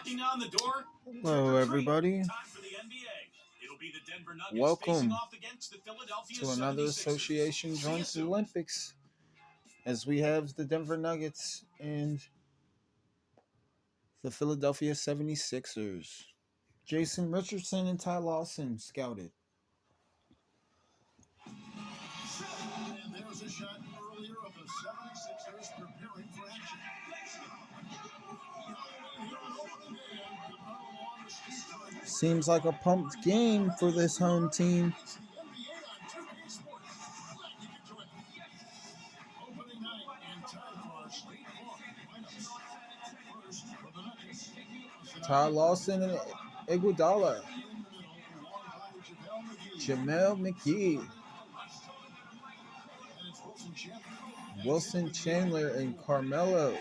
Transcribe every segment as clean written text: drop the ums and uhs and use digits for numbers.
knocking down the door. Hello, everybody. Time for the NBA. It'll be the Denver Nuggets Welcome facing off against the Philadelphia to another 76ers. association See you joint soon. Olympics as we have the Denver Nuggets and the Philadelphia 76ers. Jason Richardson and Ty Lawson scouted. And there's a shot earlier of the 76ers preparing for action. Seems like a pumped game for this home team. It's the NBA on 2K Sports. Glad you could join us. Opening night and time for our State Farm lineups. First for the Nuggets. Ty Lawson and Iguodala. In the middle, along by Jamel McGee. And it's Wilson Chandler and Carmelo. And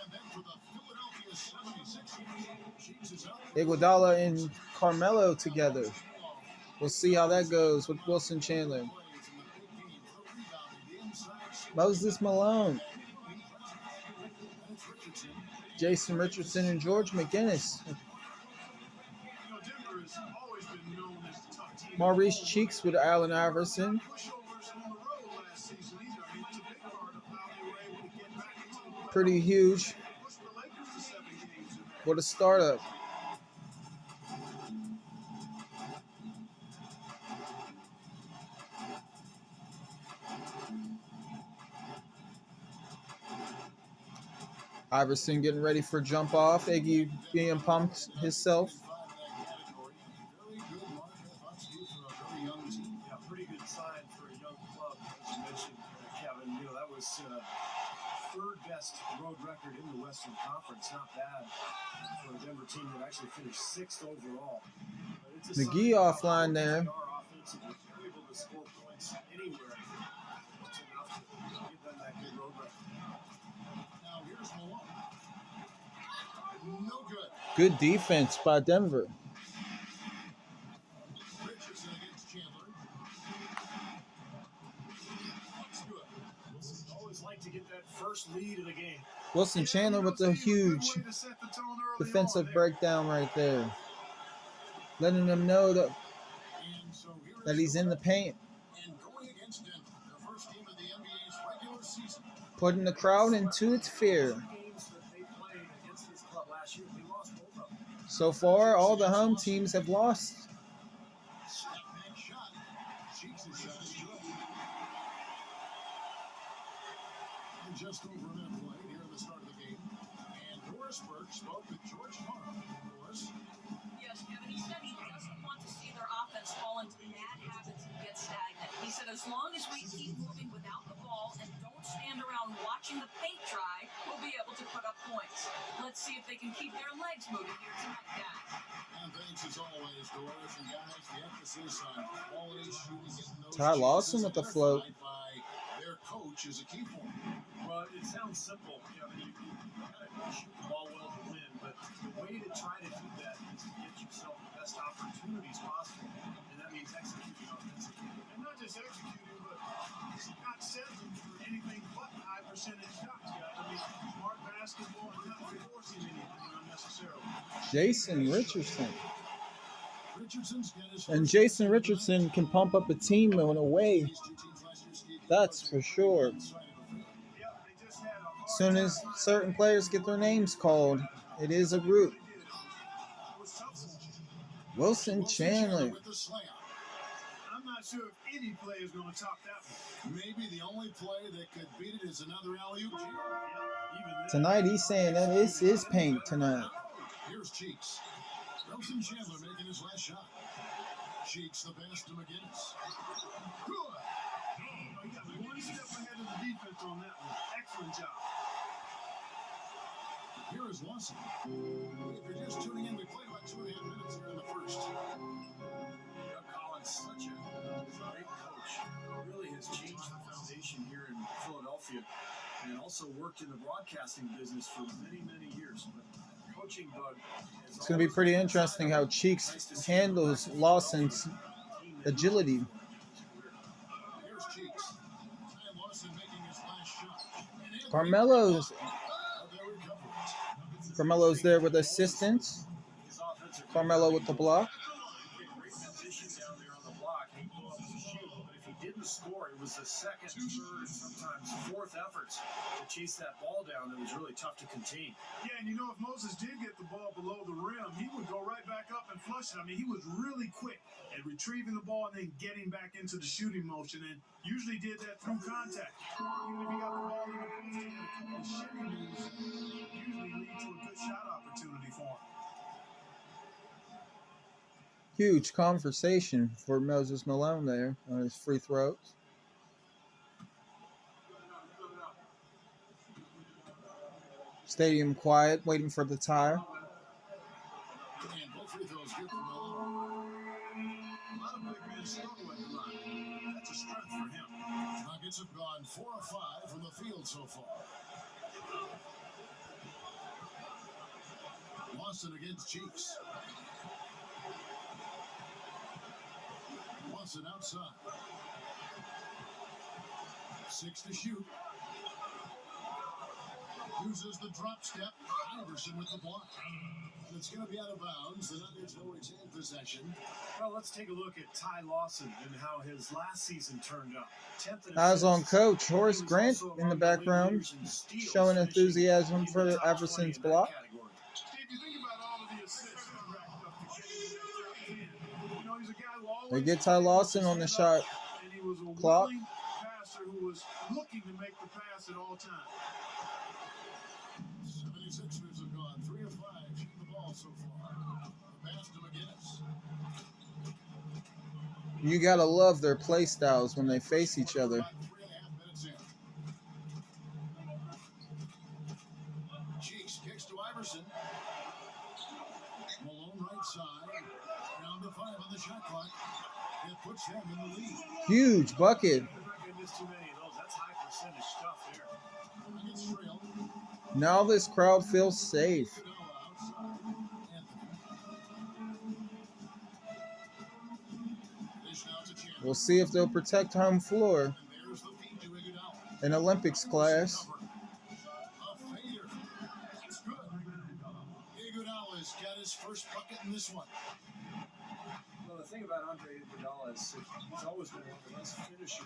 then for the Philadelphia 76ers, Cheeks is out. Iguodala and Carmelo together. We'll see how that goes with Wilson Chandler. Moses Malone. Jason Richardson and George McGinnis. Maurice Cheeks with Allen Iverson. Pretty huge. What a startup. Iverson getting ready for jump off. Iggy being pumped himself. Yeah, pretty good sign for a young club, as you mentioned, Kevin. You know, that was third best road record in the Western Conference. Not bad for a Denver team that actually finished sixth overall. But it's a McGee sign offline there. they are offensively able to score points anywhere. It's enough to give them that good road record. Now here's Malone. No good. Good defense by Denver. Richardson against Chandler. That's good. Always like to get that first lead of the game. Wilson Chandler with a huge Good way to set the tone early defensive on there. breakdown right there. Letting them know that And so here that is he's in the paint. and going against Denver, the first game of the NBA's regular season. Putting the crowd into its fear. Games that they played against this club last year, they lost both of them. So far, all the home teams have lost. Step back shot. Cheeks is shot is good. And just over a minute played here at the start of the game. And Doris Burke spoke with George Farr. Doris. Yes, Kevin, he said he doesn't want to see their offense fall into bad habits and get stagnant. He said as long as we keep moving without the ball and don't stand around watching the paint dry, we'll be able to put up points. Let's see if they can keep their legs moving here tonight, guys. And thanks as always, Doris. And guys, the emphasis on quality shooting getting those Ty Lawson chances with the float. identified by their coach is a key for them. Well, it sounds simple. You know, you gotta shoot the ball well to win, but the way to try to do that is to get yourself the best opportunities possible, and that means executing offensively. And not just executing, but not settling for anything but high percentage shots, guys. I mean, smart basketball and not forcing anything unnecessarily. Jason Richardson. Richardson's got his And Jason Richardson can pump up a team in a way. These two teams last year skated That's for sure. inside of the field. Yeah, they just had a hard As soon as certain players get their names called, it is a root. It was tough. Wilson Chandler. With the slam. I'm not sure if any play is going to top that one. Maybe the only play that could beat it is another alley-oop. Yeah, even then. Tonight he's saying that it's his paint tonight. Here's Cheeks. Wilson Chandler making his last shot. Cheeks the pass to McGinnis. Good. You got one step ahead of the defense on that one. Excellent job. Here is Lawson. If you're just tuning in, we played about 2.5 minutes here in the first. Doug Collins, such a great coach, really has changed the foundation here in Philadelphia, and also worked in the broadcasting business for many, many years. But coaching Doug is It's going to be pretty interesting how Cheeks handles Lawson's agility. Here's Cheeks. Ty Lawson making his last shot. And in Carmelo's of their recovery. Carmelo's there with assistance. His offensive Carmelo with the block. great position down there on the block. He'd go up and shoot, but if he didn't score, it was the second, third, and sometimes fourth efforts to chase that ball down that was really tough to contain. Yeah, and you know, if Moses did get the ball below the rim, he would go right back up and flush it. I mean, he was really quick at retrieving the ball and then getting back into the shooting motion, and usually did that through contact. Even if he got the ball in the post and a couple of shimmy moves, usually lead to a good shot opportunity for him. Huge conversation for Moses Malone there on his free throws. Stadium quiet, waiting for the tie. And both free throws good for Melo. A lot of big men struggle at the line. That's a strength for him. Nuggets have gone 4 of 5 from the field so far. Lawson against Cheeks. Lawson outside. 6 to shoot. Uses the drop step. Iverson with the block. It's going to be out of bounds. The Nuggets will retain possession. Well, let's take a look at Ty Lawson and how his last season turned out. 10th in Eyes on assists. coach Horace He was Grant also in the among background, leaders in steals, showing finishing enthusiasm in for the top 20 Iverson's in that block. category. Steve, you think about all of the assists he racked up to get in that top 10. You know, he's a guy who always They get Ty Lawson on the shot and he was a clock. willing passer who was looking to make the pass at all times. 76ers have gone 3 of 5 shooting the ball so far. The pass to McGinnis. You gotta love their play styles when they face each other. About 3.5 minutes in. Cheeks kicks to Iverson. Malone right side. Down to 5 on the shot clock. It puts them in the lead. Huge bucket. They're not going to miss too many of those. That's high percentage stuff there. Nuggets trail. Now this crowd feels safe. Iguodala outside. Anthony. Dish now to Chandler. We'll see if they'll protect home floor And there's the feed to Iguodala. in Olympics class. A fader. That's good. Iguodala's got his first bucket in this one. Well, the thing about Andre Iguodala is that he's always been one of the best finishers in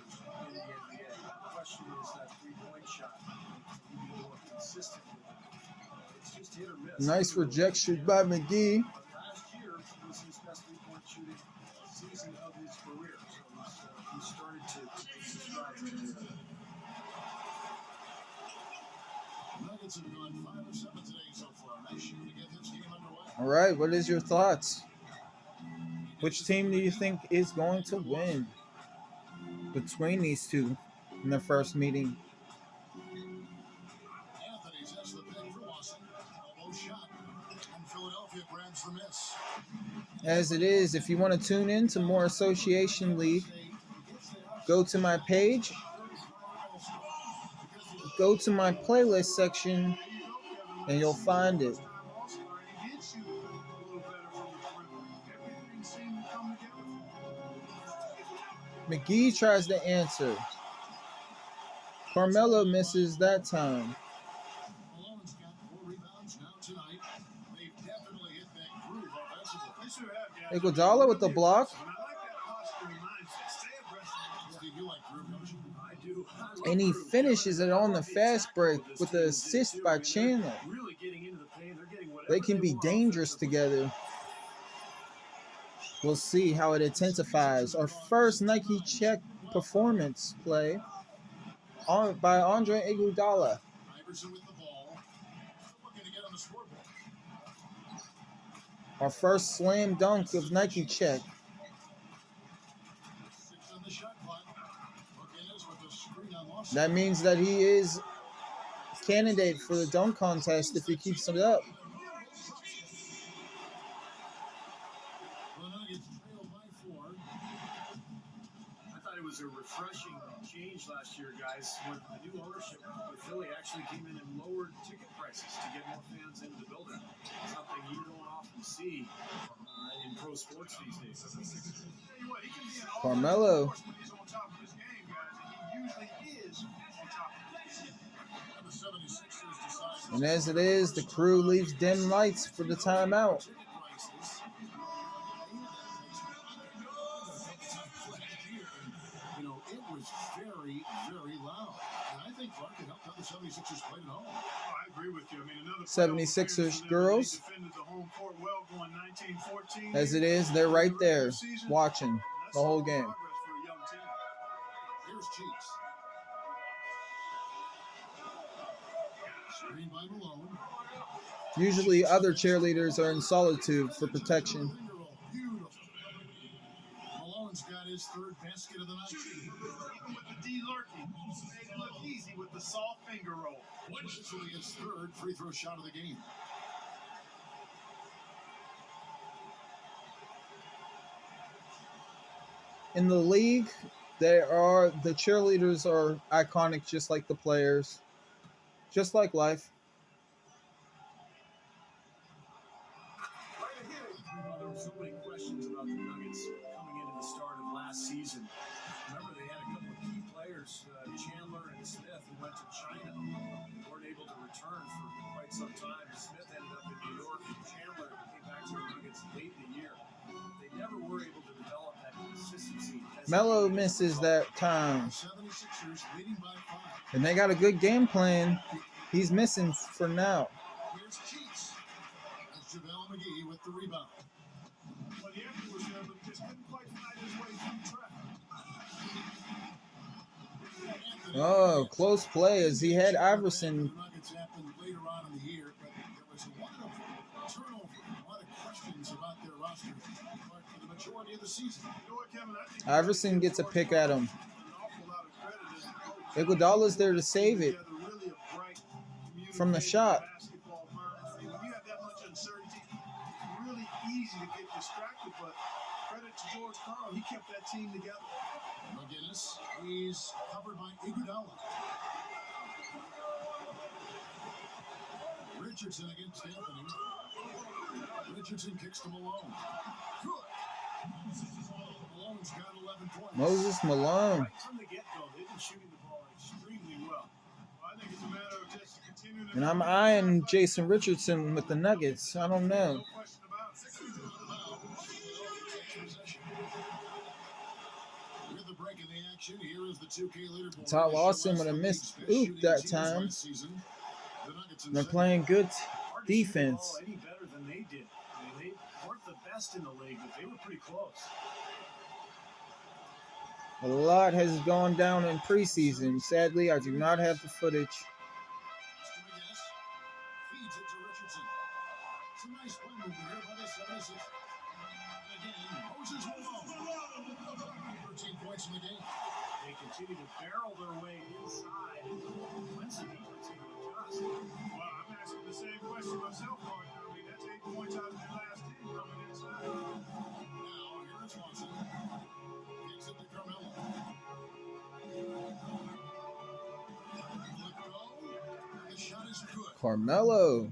the NBA. The question is that three-point shot. He can be more consistent with it. It's just hit or miss. Nice rejection by McGee. Last year was his best three-point shooting season of his career. So he started to take some strides. Nuggets have gone 5 of 7 today so far. Nice shooting to get this game underway. All right, what is your thoughts? Which team do you think is going to win between these two in their first meeting? Anthony sets the pick for Lawson. Elbow shot. And Philadelphia grabs the miss. As it is, if you want to tune in to more Association League, go to my page, go to my playlist section, and you'll find it. He did shoot a little better from the perimeter. Everything seemed to come together for him. McGee tries to answer. Carmelo misses that time. Malone's got 4 rebounds now tonight. They've definitely hit that groove offensively. They sure have, guys. Iguodala with the block. And I like that hustling mindset. Stay aggressive. Steve, you like groove, don't you? I do. And he finishes it on the fast break with the assist by Chandler. Really getting into the paint. They're getting whatever They can be want dangerous offensively. together. We'll see how it intensifies. Our first Nike check performance play by Andre Iguodala. Iverson with the ball. Looking to get on the scoreboard. Our first slam dunk of Nike check. 6 on the shot clock. McGinnis with the screen on Lawson. That means that he is candidate for the dunk contest if he keeps it up. The Nuggets trail by 4. I thought it was a refreshing change last year, guys, when the new ownership with Philly actually came in and lowered ticket prices to get more fans into the building. Something you don't often see in pro sports these days. Tell you what, he can be an Carmelo. all-star when he's on top of his game, guys, and he usually is on top of his game. the 76ers decide And as it is, the crew leaves dim lights for the timeout. ticket prices. You know, it was very, very loud. And I think Clark had helped out the 76ers quite at home. I agree with you. I mean, another 76ers girls. defended the home court well going 19-14. As it is, they're right there watching the whole game. Progress for a young team. Here's Cheeks. Screen by Malone. Usually other cheerleaders are in solitude for protection. Beautiful. Malone's got his third basket of the night. Even with the D lurking, made it look easy with the soft finger roll. This will be his third free throw shot of the game. In the league, the cheerleaders are iconic just like the players. Just like life. There were so many questions about the Nuggets coming into the start of last season. Remember, they had a couple of key players, Chandler and Smith, who went to China. Weren't able to return for quite some time. Smith ended up in New York, and Chandler came back to the Nuggets late in the year. They never were able to develop that consistency. Melo misses that time. 76ers leading by 5. And they got a good game plan. He's missing for now. Here's Cheeks. That's JaVale McGee with the rebound. Well, the effort was there, but just couldn't quite find his way through traffic. Oh, close play as he had Iverson. The Nuggets happened later on in the year, but there was a lot of turnover, a lot of questions about their roster for the majority of the season. You know what, Kevin? I think Iverson gets a pick at him. an awful lot of credit as a coach. Iguodala's there to save it Together, really a bright from the shot. basketball mind. When you have that much uncertainty, it's really easy to get distracted, but credit to George Karl, he kept that team together. McGinnis, he's covered by Iguodala. Richardson against Anthony. Richardson kicks to Malone. Good. Malone's got 11 points. Moses Malone. Right from the get-go, they've been shooting the ball extremely well. I think it's a matter of just continuing to... And I'm eyeing Jason Richardson with the Nuggets. I don't know. No question about it. With the break in the action, here is the 2K leaderboard. Todd Lawson would have missed oop that time. They're playing good Hard to shoot the defense. ball any better than they did. I mean, they weren't the best in the league, but they were pretty close. A lot has gone down in preseason. Sadly, I do not have the footage. Feeds it to Richardson. It's a nice play movement here by the 76ers. And again, Moses Malone. 13 points in the game. They continue to barrel their way inside. When's the defense going to adjust? Well, I'm asking the same question myself, partner. I mean, that's 8 points out of their last 10 coming inside. Now, here is Watson. Kicks it to Carmelo. Let go. The shot is good. Carmelo.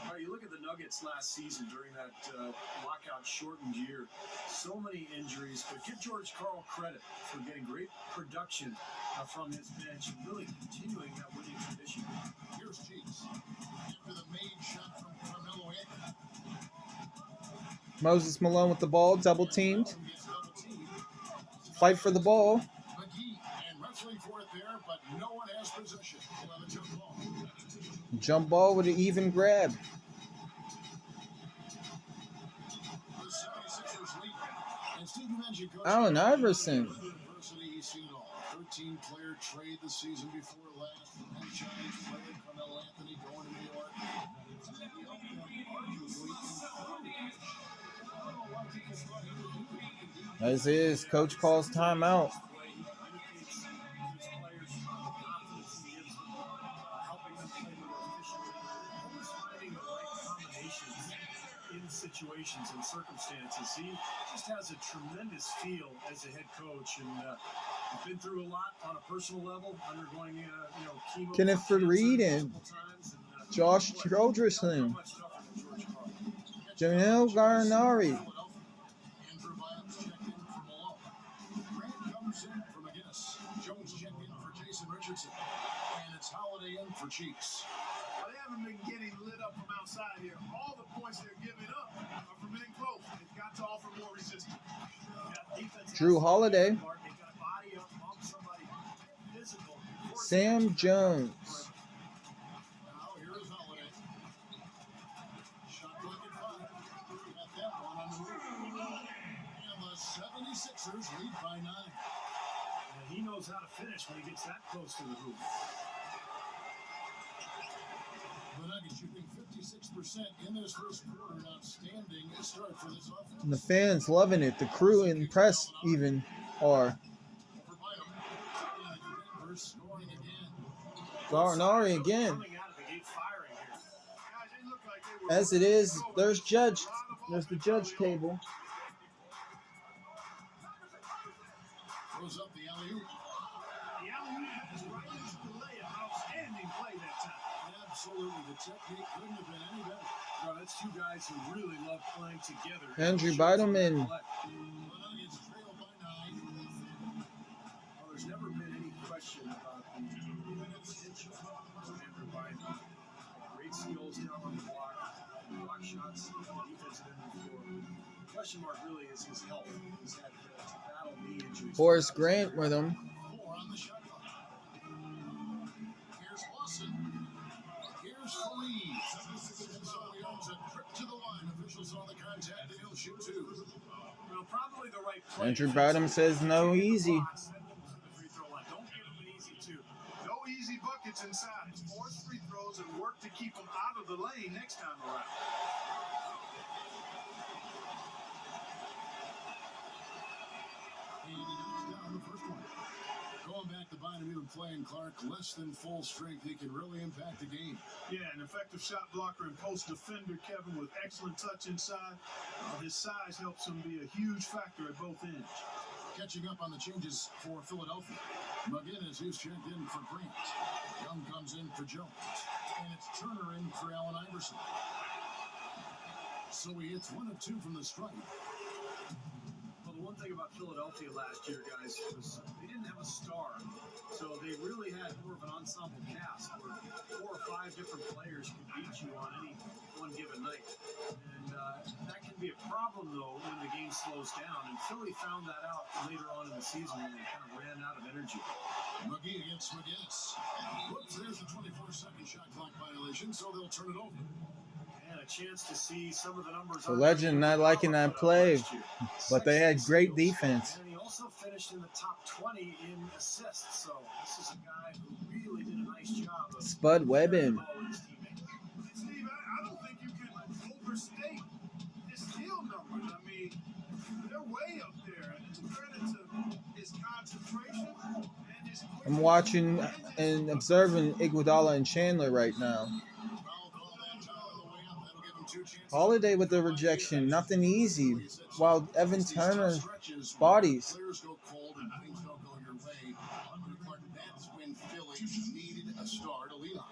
All right, you look at the Nuggets last season during that lockout-shortened year. So many injuries, but give George Karl credit for getting great production from his bench and really continuing that winning tradition. Here's Cheeks. After the made shot from Carmelo Anthony. Moses Malone with the ball, double teamed. Gets double teamed. Fight for the ball. McGee and wrestling for it there, but no one has possession. We'll have a jump ball. Jump ball with an even grab. The 76ers lead. And Steve, you mentioned Coach Allen Iverson. University, he's seen it all. 13-player trade the season before last. Franchise player Carmelo Anthony going to New York. As is, coach calls timeout. Situations and circumstances. He just has a tremendous feel as a head coach, and he's been through a lot on a personal level, undergoing chemo. Kenneth Reed and Josh Childrison. Jamil Garnari. Andrew Bynum's checked in for Malone. Grant comes in for McGinnis. Jones checked in for Jason Richardson. And it's Holiday in for Cheeks. Well, they haven't been getting lit up from outside here. All the points they're giving up are from in close. They've got to offer more resistance. Drew Holiday. They've got to body up, bump somebody physical. Sam Jones. Now here is Holiday. Shot clock at 5. Got that one on the move. And the 76ers lead by 9. And he knows how to finish when he gets that close to the hoop. The Nuggets shooting 56% in this first quarter. An outstanding start for this offense. And the fans loving it. The crew and press even are. Over Bynum. And Denver scoring again. Garnari again. Coming out of the gate firing here. Guys, they look like they were As it is, there's Judge. There's the judge table. Throws up the alley-oop. The alley-oop is right into the layup. Outstanding play that time. Absolutely. The technique couldn't have been any better. Bro, that's two guys who really love playing together. Andrew Bynum and The Nuggets trail by 9. Well, there's never been any question about the potential of Andrew Bynum. Great skills down on the block shots, defensive end of the floor. The question mark really is his health. He's had to battle knee injuries. Horace Grant with him. 4 on the shot clock. Here's Lawson. Here's Khalid. And so he owns a trip to the line. Officials saw the contact and he'll shoot 2. Well, probably the right play. Andrew Bynum says no easy. Don't give him an easy 2. No easy buckets inside. Force free throws and work to keep them out of the lane next time around. And he knocks down the first one. Going back to Bynum, even playing Clark less than full strength, he can really impact the game. Yeah, an effective shot blocker and post defender, Kevin, with excellent touch inside. His size helps him be a huge factor at both ends. Catching up on the changes for Philadelphia. McGinnis, who's checked in for Grant. Young comes in for Jones. And it's Turner in for Allen Iverson. So he hits 1 of 2 from the stripe. Well, the one thing about Philadelphia last year, guys, was they didn't have a star. So they really had more of an ensemble cast where 4 or 5 different players could beat you on any one given night. And that can be a problem, though, when the game slows down. And Philly found that out later on in the season when they kind of ran out of energy. McGee against McGinnis. Whoops, there's a 24-second shot clock violation, so they'll turn it over. And a chance to see some of the numbers. The Legend not liking that play, but they had great defense. And he also finished in the top 20 in assists. So this is a guy who really did a nice job of Spud Webbin. Steve, I don't think you can overstate his steal numbers. I mean, they're way up there. And it's a credit to his concentration and his. I'm watching and observing Iguodala and Chandler right now. Holiday with the rejection, nothing easy. While Evan Turner bodies. Players go cold and things don't go your way. That's when Philly needed a star to lean on.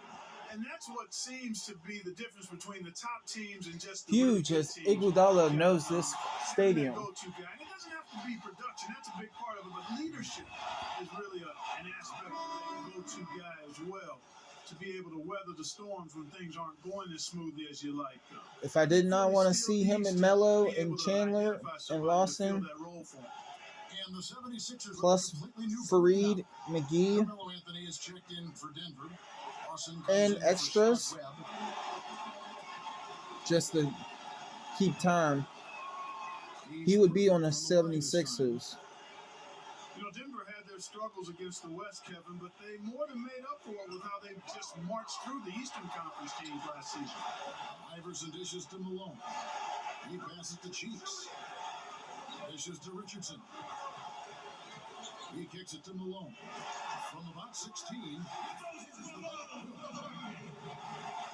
And that's what seems to be the difference between the top teams and just the Huge really as good teams. Iguodala knows this stadium. Go-to guy. And it doesn't have to be production. That's a big part of it. But leadership is really an aspect of that go-to guy as well. To be able to weather the storms when things aren't going as smoothly as you like. If I did not want to see him and Melo and Chandler and Lawson, And the 76ers plus completely new Fareed, lineup. McGee, Carmelo Anthony is checked in for Denver. Lawson comes and in for extras. Scott Webb. just to keep time, he would be on the 76ers. You know, Denver had their struggles against the West, Kevin, but they more than made up for it with how they just marched through the Eastern Conference teams last season. Iverson dishes to Malone. He passes to Cheeks. Dishes to Richardson. He kicks it to Malone. From about 16.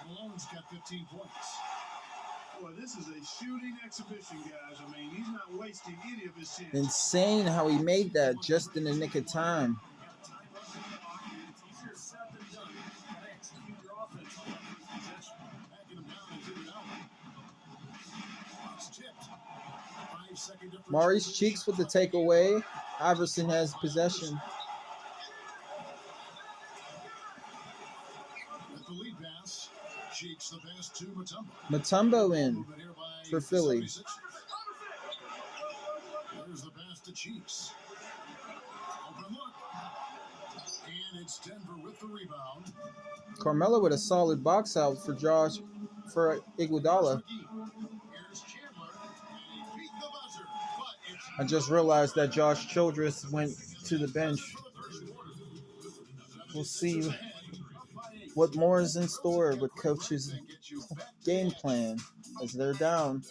Malone's got 15 points. Boy, this is a shooting exhibition, guys. I mean, he's not wasting any of his chances. Insane how he made that just in the nick of time. Maurice Cheeks with the takeaway. Iverson has possession. Fakes the pass to Mutombo. Mutombo in Movement here by for Philly. 76ers. There's the pass to Chiefs. Open look. And it's Denver with the rebound. Carmelo with a solid box out for Iguodala. Here's Chandler, and he beat the buzzer, but it's I just realized that Josh Childress went to the bench. for the first quarter. We'll see 76ers ahead, up by 8. what more is in store with coach's game plan as they're down.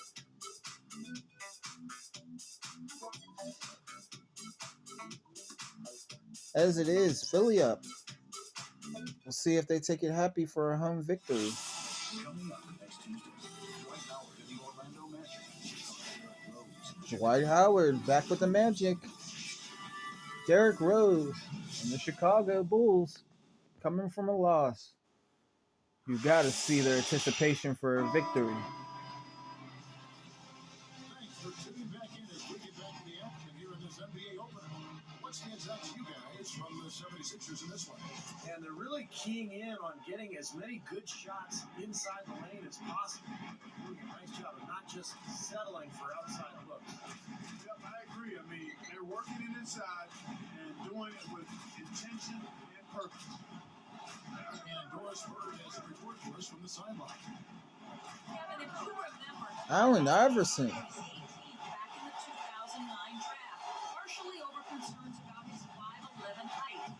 As it is, Philly up. We'll see if they take it happy for a home victory. Coming up next Tuesday, Dwight Howard and the Orlando Magic. Dwight Howard back with the Magic. Derrick Rose and the Chicago Bulls coming from a loss. You got to see their anticipation for a victory. Thanks for tuning back in as we get back to the action here in this NBA opener. What stands out to you guys from the 76ers in this one? And they're really keying in on getting as many good shots inside the lane as possible. Doing a nice job of not just settling for outside looks. Yep, I agree. I mean, they're working it inside and doing it with intention and purpose. And Doris Bird has a report for us from the sideline. Kevin, if you remember, Allen Iverson. back in the 2009 draft, partially over concerns about his 5'11" height.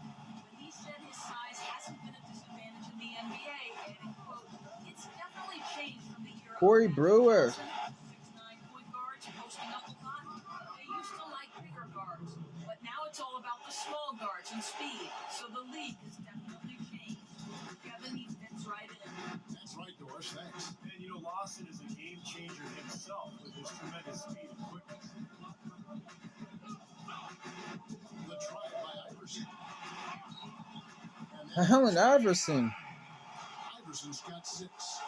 When he said his size hasn't been a disadvantage in the NBA, and quote, it's definitely changed from the era. Corey Brewer. 6'9" point guards posting up a lot. They used to like bigger guards, but now it's all about the small guards and speed. So the league has definitely changed. Kevin, he fits right in. That's right, Doris. Thanks. And you know, Lawson is a game changer himself with his tremendous speed and quickness. The try by Iverson. Allen Iverson. Iverson's got 6.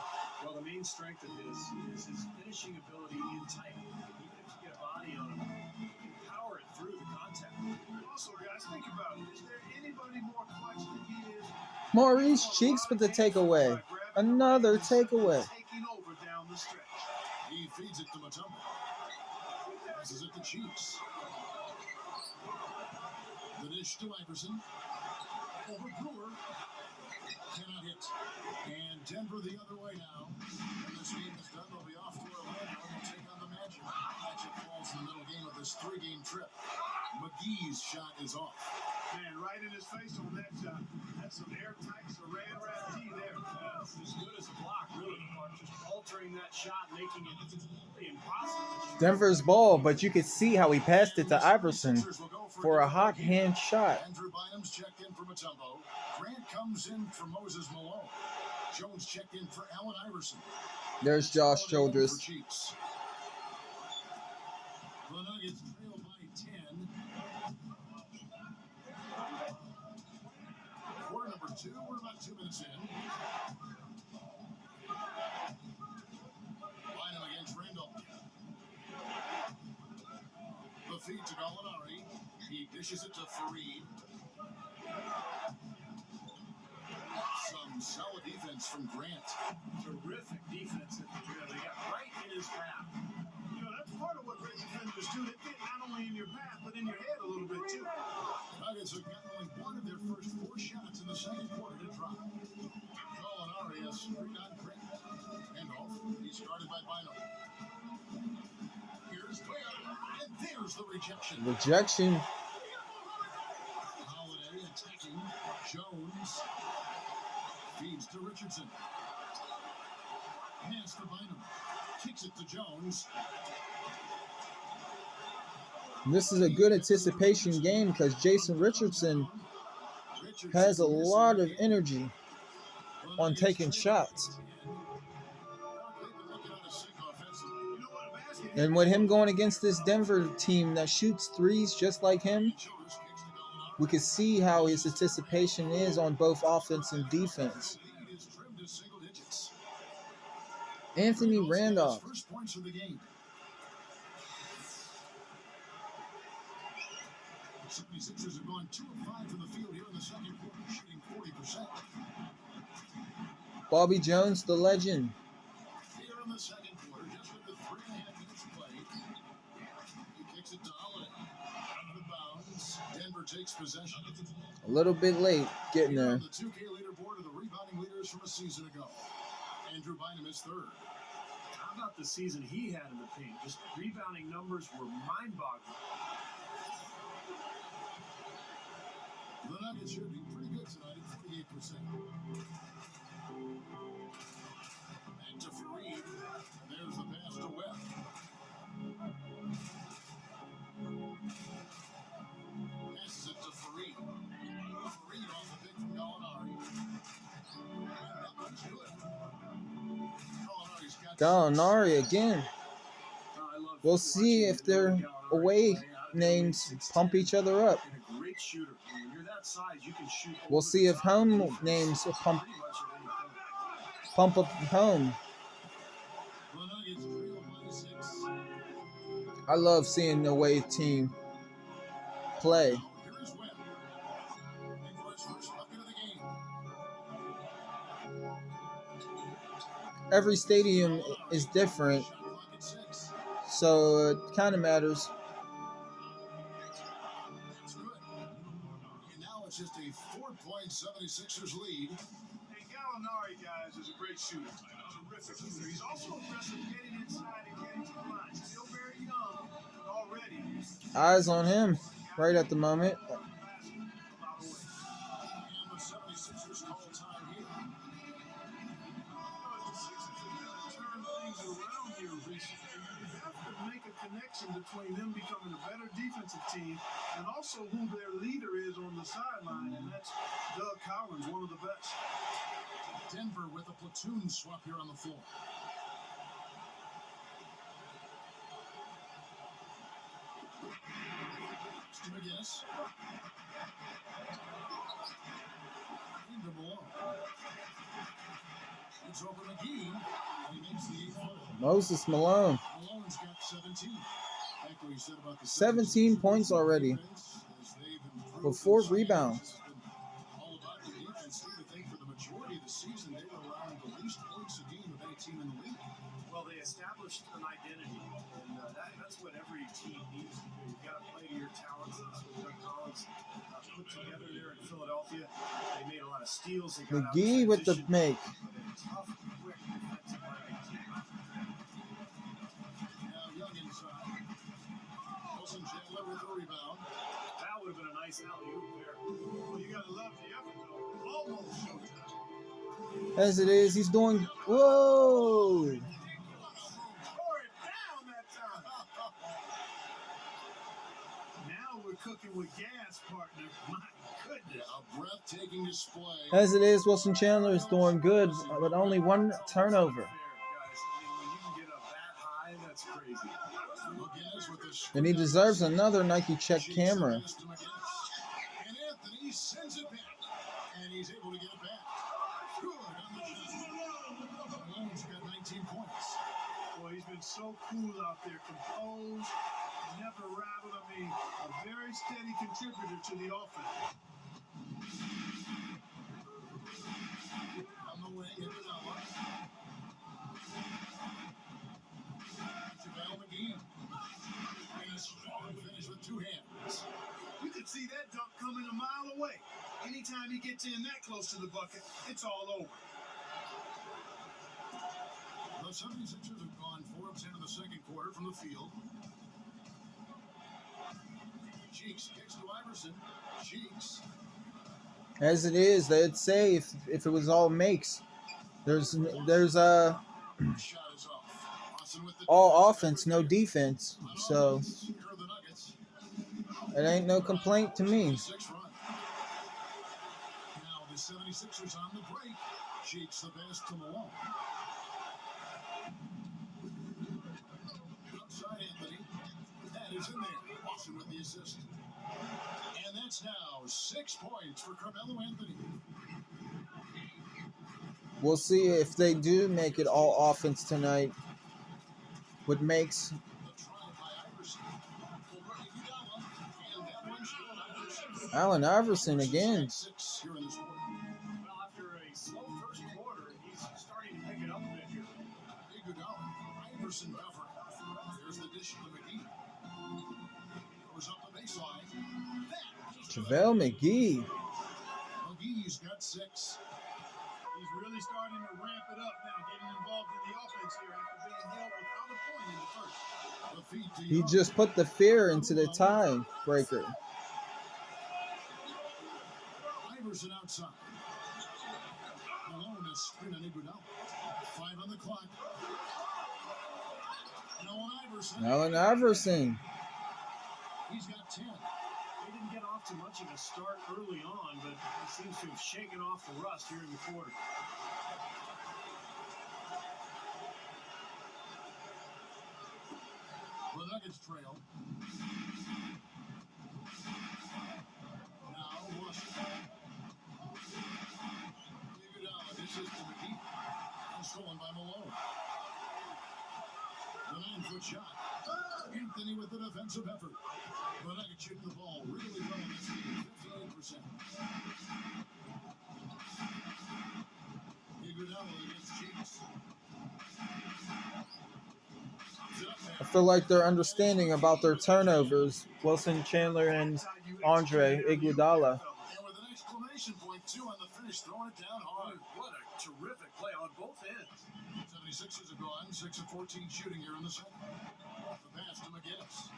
Well, the main strength of his is his finishing ability in tight. Even if you get a body on him, he can power it through the contact. Also, guys, think about it. Is there anybody more clutch than he is? Maurice Cheeks with the takeaway. Another takeaway. Taking over down the stretch. He feeds it to Mutombo. Passes it to Chiefs. The dish to Iverson. Over Brewer. Cannot hit. And Denver the other way now. When this game is done, they'll be off to Orlando and they'll take on the Magic. Magic falls in the middle game of this 3-game trip. McGee's shot is off. Man, right in his face on that shot. That's some airtight saran wrap D there. That's as good as a block, really. Just altering that shot, making it impossible. Denver's ball, but you could see how he passed it to Iverson for a hot hand shot. Andrew Bynum's checked in for Mutombo. Grant comes in for Moses Malone. Jones checked in for Allen Iverson. There's Josh Childress. For Chiefs. The Nuggets trail by 10. Quarter number 2. We're about 2 minutes in. Bynum against Randall. The feed to Gallinari. He dishes it to Fareed. Some solid defense from Grant. Terrific defense at the rim. They got right in his path. You know, that's part of what great defenders do. They get not only in your path, but in your head a little bit, too. Nuggets have gotten only 1 of their first 4 shots in the second quarter to drop. Gallinari has screwed on Grant. Handoff. He's started by Bynum. Here's Bayer, and there's the rejection. Rejection. Holiday attacking. Jones feeds to Richardson. Pass to Bynum. Kicks it to Jones. This is a good anticipation game because Jason Richardson has a lot of energy on taking shots. And with him going against this Denver team that shoots threes just like him, we can see how his anticipation is on both offense and defense. Anthony Randolph. First points of the game. 76ers have gone 2 of 5 from the field here in the second quarter, shooting 40%. Bobby Jones, the legend. Here in the second quarter, just under 3.5 minutes played. He kicks it to Holiday. Out of bounds. Denver takes possession. A little bit late getting Here there. on the 2K leaderboard are the rebounding leaders from a season ago. Andrew Bynum is third. How about the season he had in the paint? Just rebounding numbers were mind-boggling. The Nuggets shooting pretty good tonight at 48%. Back to Fareed. There's the pass to Webb. Passes it to Fareed. Fareed off the pick from Gallinari. And that one's good. Gallinari's got Gallinari again. I love We'll see watching if their Gallinari away play out of the names league, 6'10", pump each other up. and a great shooter. When you're that size, you can shoot We'll over see the if top of home defense names will pump pretty much at any point. pump up home. the Nuggets trail by 6. I love seeing the away team play. Now, here is Webb. And for his first bucket of the game. Every stadium is different, Shot clock at 6. so it kind of matters. That's good. And now it's just a 4-point 76ers lead. Hey, Gallinari, guys, is a great shooter. Terrific shooter. He's also aggressive getting inside and getting to the line. Still very young, but already. Eyes on him right at the moment. And the 76ers call time here. The Sixers have kind of turned things around here recently. You have to make a connection between them becoming a better defensive team and also who their leader is on the sideline, and that's Doug Collins, one of the best. Denver with a platoon swap here on the floor. To McGinnis. Into Malone. It's over McGee, and he makes the 8-footer. Moses Malone, Malone's got 17. Like what you said about the 17 points already defense, as they've improved with 4 this rebounds. season. All about the defense. Steve, I think for the majority of the season, they were allowing the least points a game of any team in the league. Well, they established an identity, and that's what every team needs to do. You've got to play to your talents. That's what Doug Collins put together there in Philadelphia. They made a lot of steals. They got out in McGee with the transition, make. but a tough, quick defensive-minded team. Now Young inside. Wilson Chandler with the rebound. That would have been a nice alley-oop there. Well, you got to love the effort, though. Almost showtime. As it is, he's doing. Whoa! Tore it down that time. Now we're cooking with gas, partner. My goodness. A breathtaking display. As it is, Wilson Chandler is doing good, but only 1 turnover. Fair, guys. I mean, when you can get up that high, that's crazy. McGinnis with the And he deserves another Nike check camera. And Anthony sends it back. And he's able to get it back. Good on the shot. Malone's got 19 points. Boy, he's been so cool out there, composed, never rattled. I mean, a very steady contributor to the offense. On the wing, into that one. JaVale McGee. And a strong finish with 2 hands. You could see that dunk coming a mile away. Anytime he gets in that close to the bucket, it's all over. The 76ers have gone 4 of 10 in the second quarter from the field. Cheeks kicks to Iverson. Cheeks. As it is, they'd say if it was all makes, there's Shot is off. Austin with the all offense, no defense. So Here are the Nuggets. it ain't no complaint to me. 6 run. Now the 76ers on the break. Cheeks the pass to Malone. Outside Anthony. That is in there. Austin with the assist. And that's now 6 points for Carmelo Anthony. We'll see if they do make it all offense tonight. What makes The try by Iverson. Over Iguodala. And that one still Iverson. Allen Iverson again. 6 here in this quarter. Well, after a slow first quarter, he's Iverson cover. There's the dish to McGee. Goes up the baseline. JaVale McGee. McGee's got 6. He's really starting to ramp it up now, getting involved in the offense here after being held without a point in the first. The feed to He Young. just put the fear into the tie breaker. Iverson outside. Malone is screen on Iguodala. 5 on the clock. Allen Iverson. He's got 10. He didn't get off to much of a start early on, but he seems to have shaken off the rust here in the quarter. The Nuggets trail. Now Washington. Iguodala dishes to McGee. And stolen by Malone. The 9-foot shot. Anthony with the defensive effort. The Nuggets shoot the ball really well in this game. 58%. Iguodala against Cheeks. I feel like they're understanding about their turnovers. Wilson Chandler and Andre Iguodala. And with an exclamation point, too, on the finish, throwing it down hard. What a terrific play on both ends. 76ers are gone, 6 of 14 shooting here in the second. The pass to McGinnis.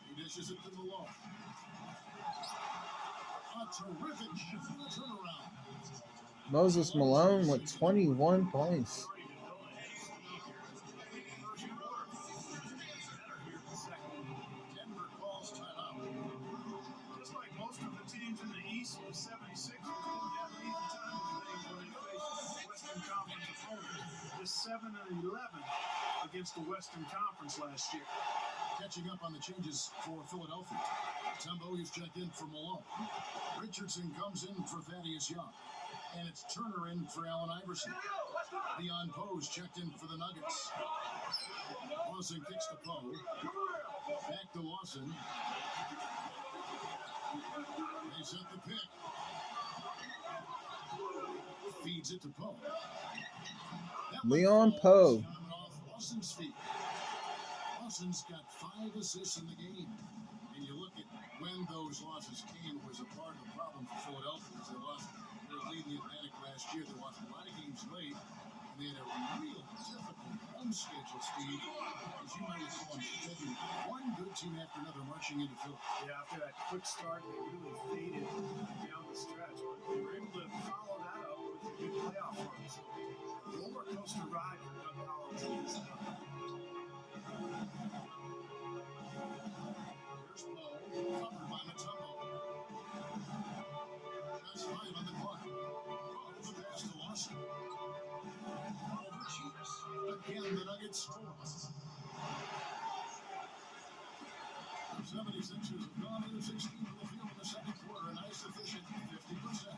He dishes it to Malone. A terrific shot in the turnaround. Moses Malone with 21 points. Denver calls timeout. Just like most of the teams in the East, the 76ers didn't have an easy time of things when they faced Western Conference opponents. Just 7-11 against the Western Conference last year. Catching up on the changes for Philadelphia. Tembo is checked in for Malone. Richardson comes in for Thaddeus Young. And it's Turner in for Allen Iverson. Leon Poe's checked in for the Nuggets. Lawson kicks to Poe. Back to Lawson. They set the pick. Feeds it to Poe. Leon Poe. Off Lawson's feet. Lawson's got 5 assists in the game. And you look at when those losses came, it was a part of the problem for Philadelphia because they lost their lead in the Atlantic last year. They lost a lot of games late, and they had a real difficult unscheduled, Steve. As you might have saw on schedule, one good team after another marching into Philly. Yeah, after that quick start, they really faded down the stretch. But they were able to follow that up with a good playoff run. So, roller coaster ride for Doug Collins in this time. Here's Poe, covered by Mutombo. Just 5 on the clock. Poe, the pass to Lawson. Over Cheeks. Again, the Nuggets score. The 76ers have gone 8 of 16 from the field in the second quarter. A nice, efficient 50%.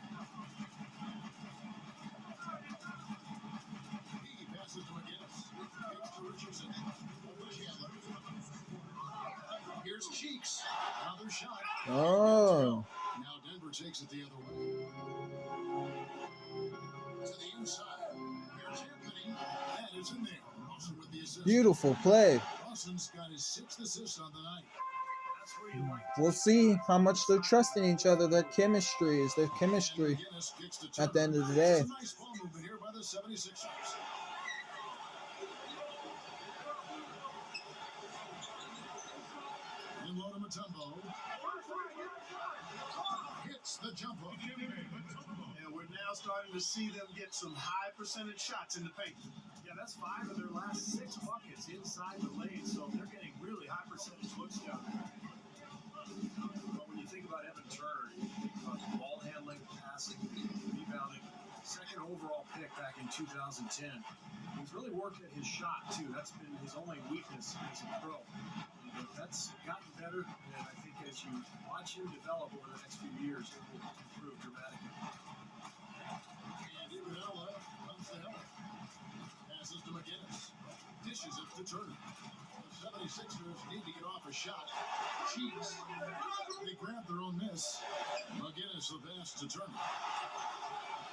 He passes to McGinnis. Kicks to Richardson. Over Chandler. Here's Cheeks. Another shot. Oh. Now Denver takes it the other way. To the inside. Here's Anthony. That is in there. Lawson with the assist. Beautiful play. Lawson's got his 6th assist on the night. That's where you like to We'll see how much they're trusting each other. Their chemistry is their And chemistry McGinnis kicks to at the Turner. end of the day. It's a nice ball movement here by the 76ers. And low to Mutombo. Hits the jumper. And we're now starting to see them get some high percentage shots in the paint. Yeah, that's 5 of their last 6 buckets inside the lane, so they're getting really high percentage looks down there. But when you think about Evan Turner, you think about the ball handling, passing, rebounding, 2nd overall pick back in 2010. He's really worked at his shot, too. That's been his only weakness as a pro. But that's gotten better, and I think as you watch him develop over the next few years, it will improve dramatically. And Iguodala comes to help. Passes to McGinnis. Dishes it to Turner. The 76ers need to get off a shot. Cheeks. They grab their own miss. McGinnis the pass to Turner.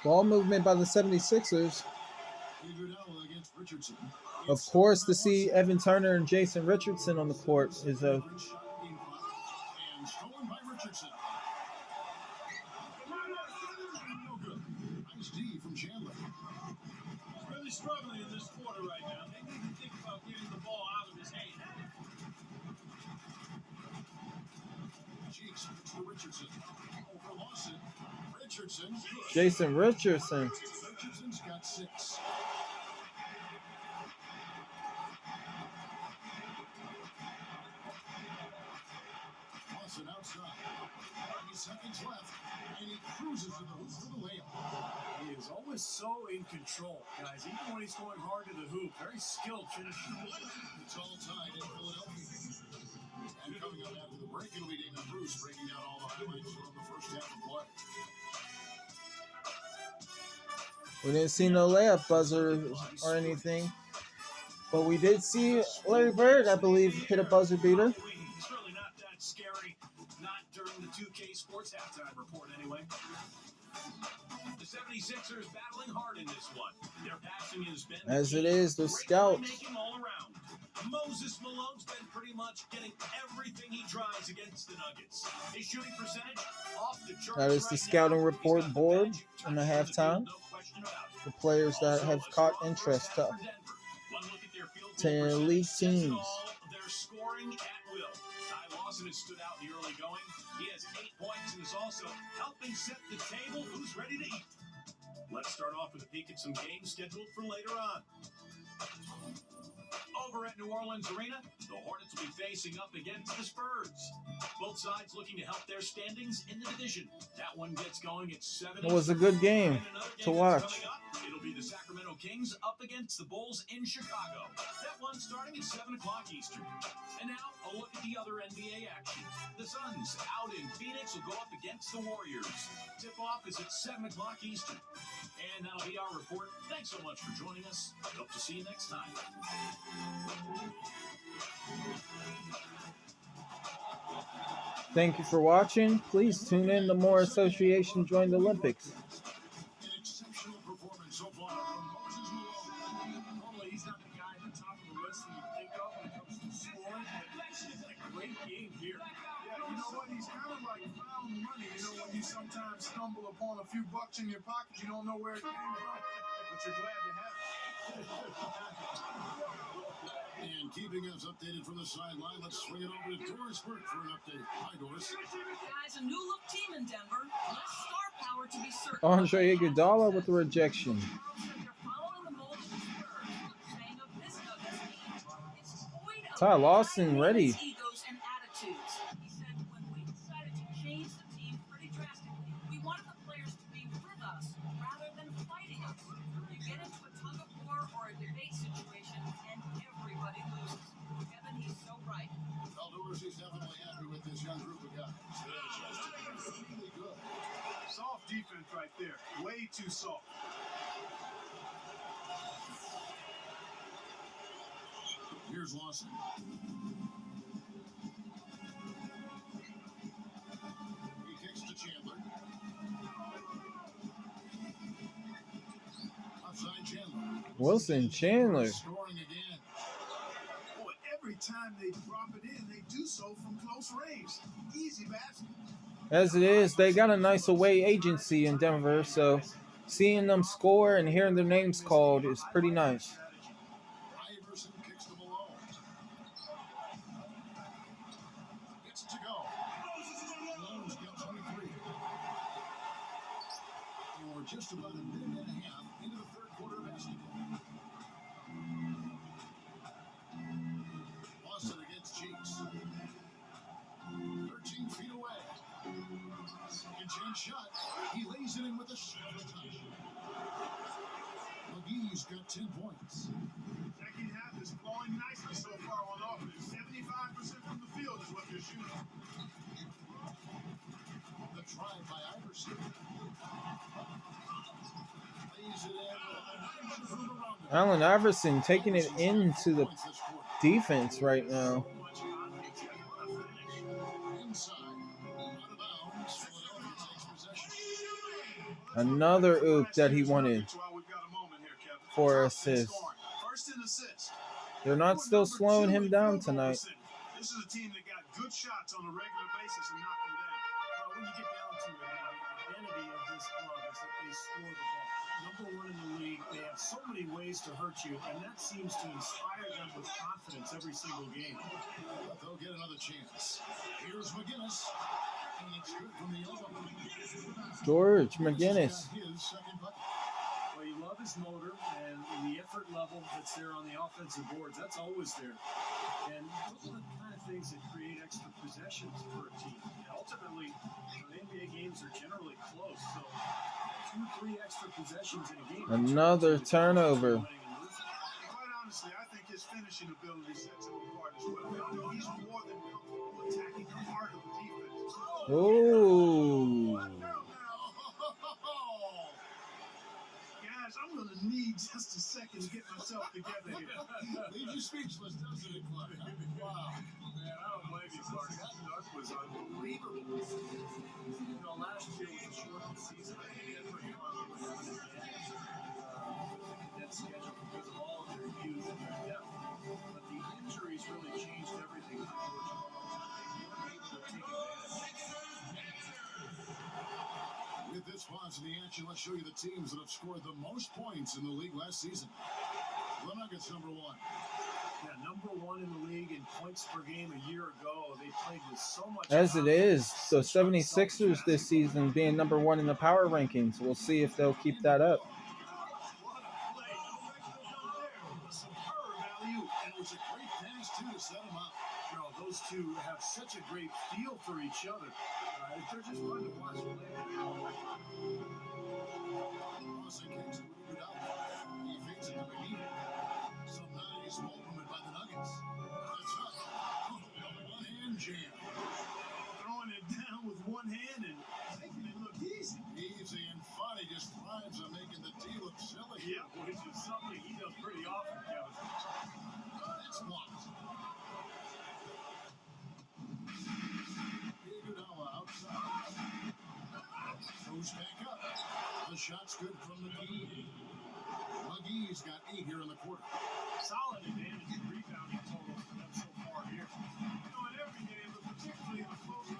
Ball movement by the 76ers. Iguodala against Richardson. Of course, to see Evan Turner and Jason Richardson on the court is a And stolen by Richardson. No good. Nice D from Chandler. Really struggling in this quarter right now. They need to think about getting the ball out of his hand. Cheeks to Richardson. Over Lawson. Richardson. Good. Jason Richardson. Richardson's got 6. Lawson outside. 30 seconds left. And he cruises to the hoop for the layup. He is always so in control, guys. Even when he's going hard to the hoop, very skilled finisher. It's all tied in Philadelphia. And coming up after the break, it'll be Damon Bruce breaking down all the highlights from the first half of play. We didn't see no layup buzzer or anything, but we did see Larry Bird, I believe, hit a buzzer beater. It's really not that scary. Not during the 2K Sports halftime report, anyway. The 76ers battling hard in this one. Their passing has been As it is, the scouts. making all around. Moses Malone's been pretty much getting everything he tries against the Nuggets. His shooting percentage off the charts. That is the right scouting now. report He's got the board magic in the touch from halftime. field, no question about it. The players that Also, have a caught strong interest first half to for Denver. One look at their field goal 10 percentage league says it teams. all. They're scoring at will. Ty Lawson has stood out in the early going. He has 8 points and is also helping set the table. Who's ready to eat? Let's start off with a peek at some games scheduled for later on. Over at New Orleans Arena, the Hornets will be facing up against the Spurs. Both sides looking to help their standings in the division. That one gets going at 7. It was a good game And another to game that's watch. coming up, it'll be the Sacramento Kings up against the Bulls in Chicago. That one starting at 7 o'clock Eastern. And now, a look at the other NBA action. The Suns out in Phoenix will go up against the Warriors. Tip-off is at 7 o'clock Eastern. And that'll be our report. Thanks so much for joining us. Hope to see you next time. Thank you for watching. Please tune in to more Association Joined Olympics. An exceptional performance so far from Moses Malone. Normally, he's not the guy at the top of the list that you think of when it comes to scoring, but that's just a great game here. Yeah, you know what? He's kind of like found money. You know, when you sometimes stumble upon a few bucks in your pocket, you don't know where it came from, but you're glad to have it. And keeping us updated from the sideline, let's swing it over to Doris Burke for an update. Hi, Doris. Guys, a new look team in Denver. Less star power to be certain. Andre Iguodala with the rejection. They're following the mold of the Spurs, saying of this Nuggets team, it's void of Ty Lawson ready. egos and attitudes. He said when we decided to change the team pretty drastically, we wanted the players to be with us rather than fighting us. You get into a tug of war or a debate situation, and everybody loses. Kevin, he's so right. Well, Doris is definitely happy with this young group of guys. Really good. Soft defense right there. Way too soft. Here's Lawson. He kicks to Chandler. Outside Chandler. Wilson Chandler. Scoring again. Boy, every time they drop it in, they do so from close range. Easy basket. As it is, they got a nice away agency in Denver, so seeing them score and hearing their names called is pretty nice. Iverson kicks to Malone. Gets it to go. Malone's got 23. And we're just about a minute and a half into the third quarter of basketball. Lawson against Cheeks. 13 feet away. Second chance shot. He lays it in with a shot touch. McGee's got 10 points. Second half is flowing nicely so far on offense. 75% from the field is what they're shooting. The try by Iverson. Lays it in from around him. Allen Iverson taking it into the Points this quarter. defense right now. Much confidence. He has a lot of finish. Another oop that he wanted for assist. First and assist. They're not still slowing him down tonight. This is a team that got good shots on a regular basis and knocked them down. Well, when you get down to it, the identity of this club is that they score the ball. Number one in the league, they have so many ways to hurt you, and that seems to inspire them with confidence every single game. But they'll get another chance. Here's McGinnis. And it's good from the elbow. George McGinnis. His second bucket. Well, you love his motor and the effort level that's there on the offensive boards. That's always there. And those are the kind of things that create extra possessions for a team. And ultimately, the NBA games are generally close. So 2-3 extra possessions in a game. Another turnover. Quite honestly, I think his finishing ability sets him apart as well. He's more than comfortable attacking the heart of the defense. Oh. Guys, I'm going to need just a second to get myself together here. Leaves you speechless, doesn't it, Clark? Wow. Man, I don't blame you, Clark. That dunk was unbelievable. You know, last year was a shortened season. I think that's pretty fun with that schedule because of all of their youth and their depth. But the injuries really changed everything, unfortunately. They weren't able to take advantage. With this pause in the action, let's show you the teams that have scored the most points in the league last season. The Nuggets, number one. Yeah, number one in the league in points per game a year ago. They played with so much. As it is, the 76ers this season being number one in the power rankings. We'll see if they'll keep that up. What a play. No superb alley-oop. And it was a great pass, too, to set them up. You know, those two have such a great feel for each other. They're just fun to watch play. Crossing kicks to Iguodala. He feeds it to McGee. Some nice movement by the Nuggets. That's up. One-hand jam. Throwing it down with one hand and making it look easy. Easy and fun. He just thrives on making the D look silly. Yeah, which is something he does pretty often, Kevin. That's blocked. Iguodala outside. Goes back up. The shot's good from McGee. McGee's got 8 here in the quarter. Solid advantage in rebounding total for them so far here. In every game, but particularly in the close game,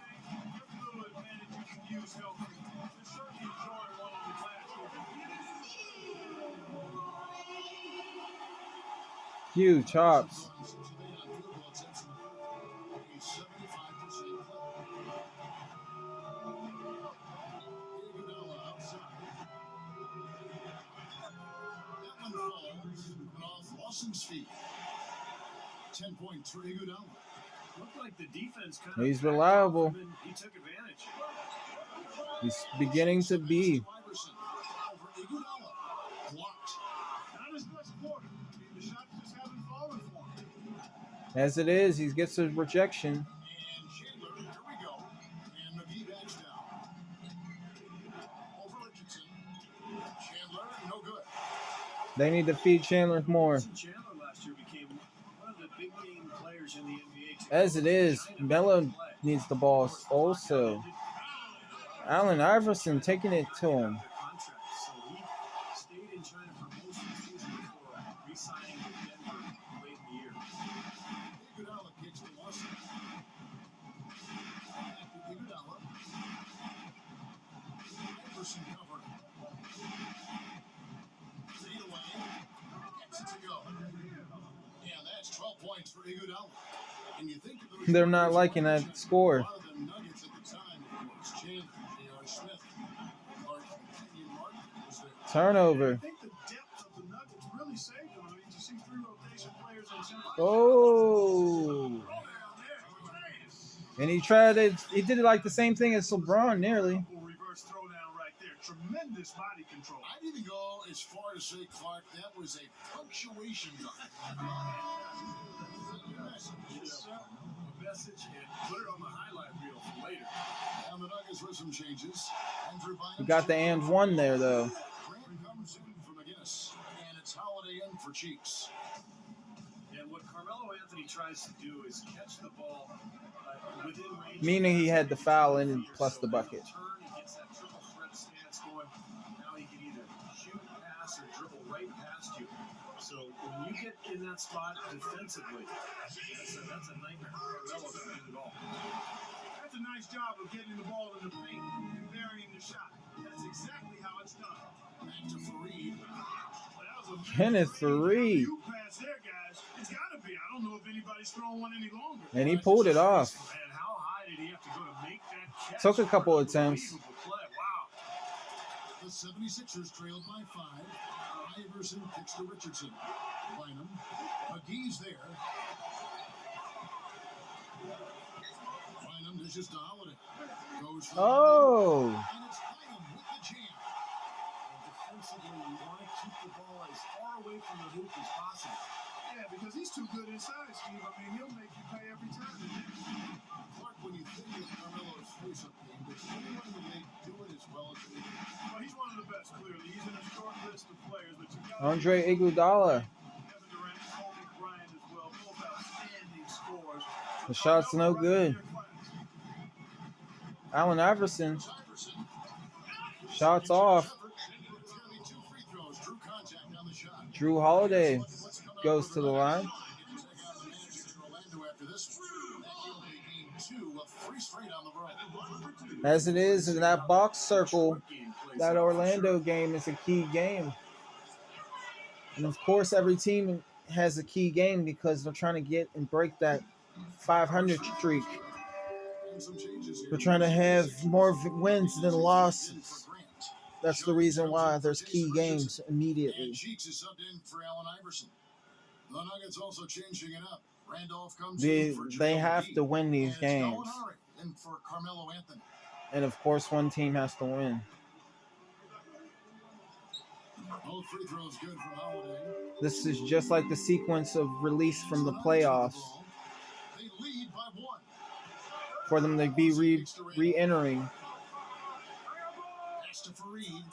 every little advantage you can use helps you. And certainly enjoying one of the last year. Huge chops. So they have field goal attempts in the quarter. A 75% clip. Iguodala outside. That one falls off Lawson's feet. 10 points for Iguodala. Looked like the defense kind of. He's reliable. And he took advantage. He's beginning to be. 5% over Iguodala. Blocked. Not as much quarter. The shots just haven't fallen for him. As it is, he gets a rejection. And Chandler, here we go. And McGee backs down. Over Richardson. Chandler, no good. They need to feed Chandler more. Chandler last year became one of the big game players in the NBA. As it is, Melo needs the ball also. Allen Iverson taking it to him. So he stayed in China for most of the season before re-signing with Denver late in the year. Iguodala kicks to Lawson. Back to Iguodala. Iverson covered. Fade away. Gets it to go. Yeah, that's 12 points for Iguodala. And you think of those They're not liking that score. a lot of them Nuggets at the time, it was Chandler, J.R. Smith, Clark, Kenyon Martin was there. Turnover. I think the depth of the Nuggets really saved them. I mean, you see 3 rotation players on center. Oh. And he did it like the same thing as LeBron nearly. Reverse throwdown right there. Tremendous body control. I'd even go as far as say, Clark, that was a punctuation dunk. Message and put it on the highlight reel for later. And the Nuggets with some changes. Andrew Bynum. We got the and one there though. Grant comes in for McGinnis. And it's Holiday in for Cheeks. And what Carmelo Anthony tries to do is catch the ball within range. Meaning he had the foul in plus the bucket. He gets that triple threat stance going. get in that spot defensively, that's a nightmare. Carmelo can do it all. That's a nice job of getting the ball in the paint and burying the shot. That's exactly how it's done. Back to Fareed. Kenneth Fareed. Pass there, guys. It's got to be. I don't know if anybody's throwing one any longer. And he pulled it off. Man, how high did he have to go to make that catch? Took a couple attempts. Unbelievable play. Wow. The 76ers trailed by 5. Iverson kicks to Richardson. Bynum. McGee's there. Bynum dishes to Holiday. Goes for Oh. and it's Bynum with the jam. Defensively, you want to keep the ball as far away from the hoop as possible. Yeah, because he's too good inside, Steve. I mean, he'll make you pay every time. Clark, when you think of Carmelo's face-up game, there's anyone who may do it as well as he did. Well, he's one of the best, clearly. He's in a short list of players, but you got Andre Iguodala. Kevin Durant, Kobe Bryant as well. Both outstanding scores. The shot's no good. Allen Iverson. Iverson. Shots off. Nearly 2 free throws. Drew contact on the shot. Drew Holiday goes to the line. As it is in that box circle, that Orlando game is a key game. And of course, every team has a key game because they're trying to get and break that 500 streak. They're trying to have more wins than losses. That's the reason why there's key games immediately. And Cheeks is subbed in for Allen Iverson. The Nuggets also changing it up. Randolph comes in for They Joel have Embiid. to win these And games. Gallinari in for Carmelo Anthony. And of course, one team has to win. Both free throws good from Holiday. This is just like the sequence of release from the playoffs They lead by 1. for them to be re-entering. Pass to Fareed.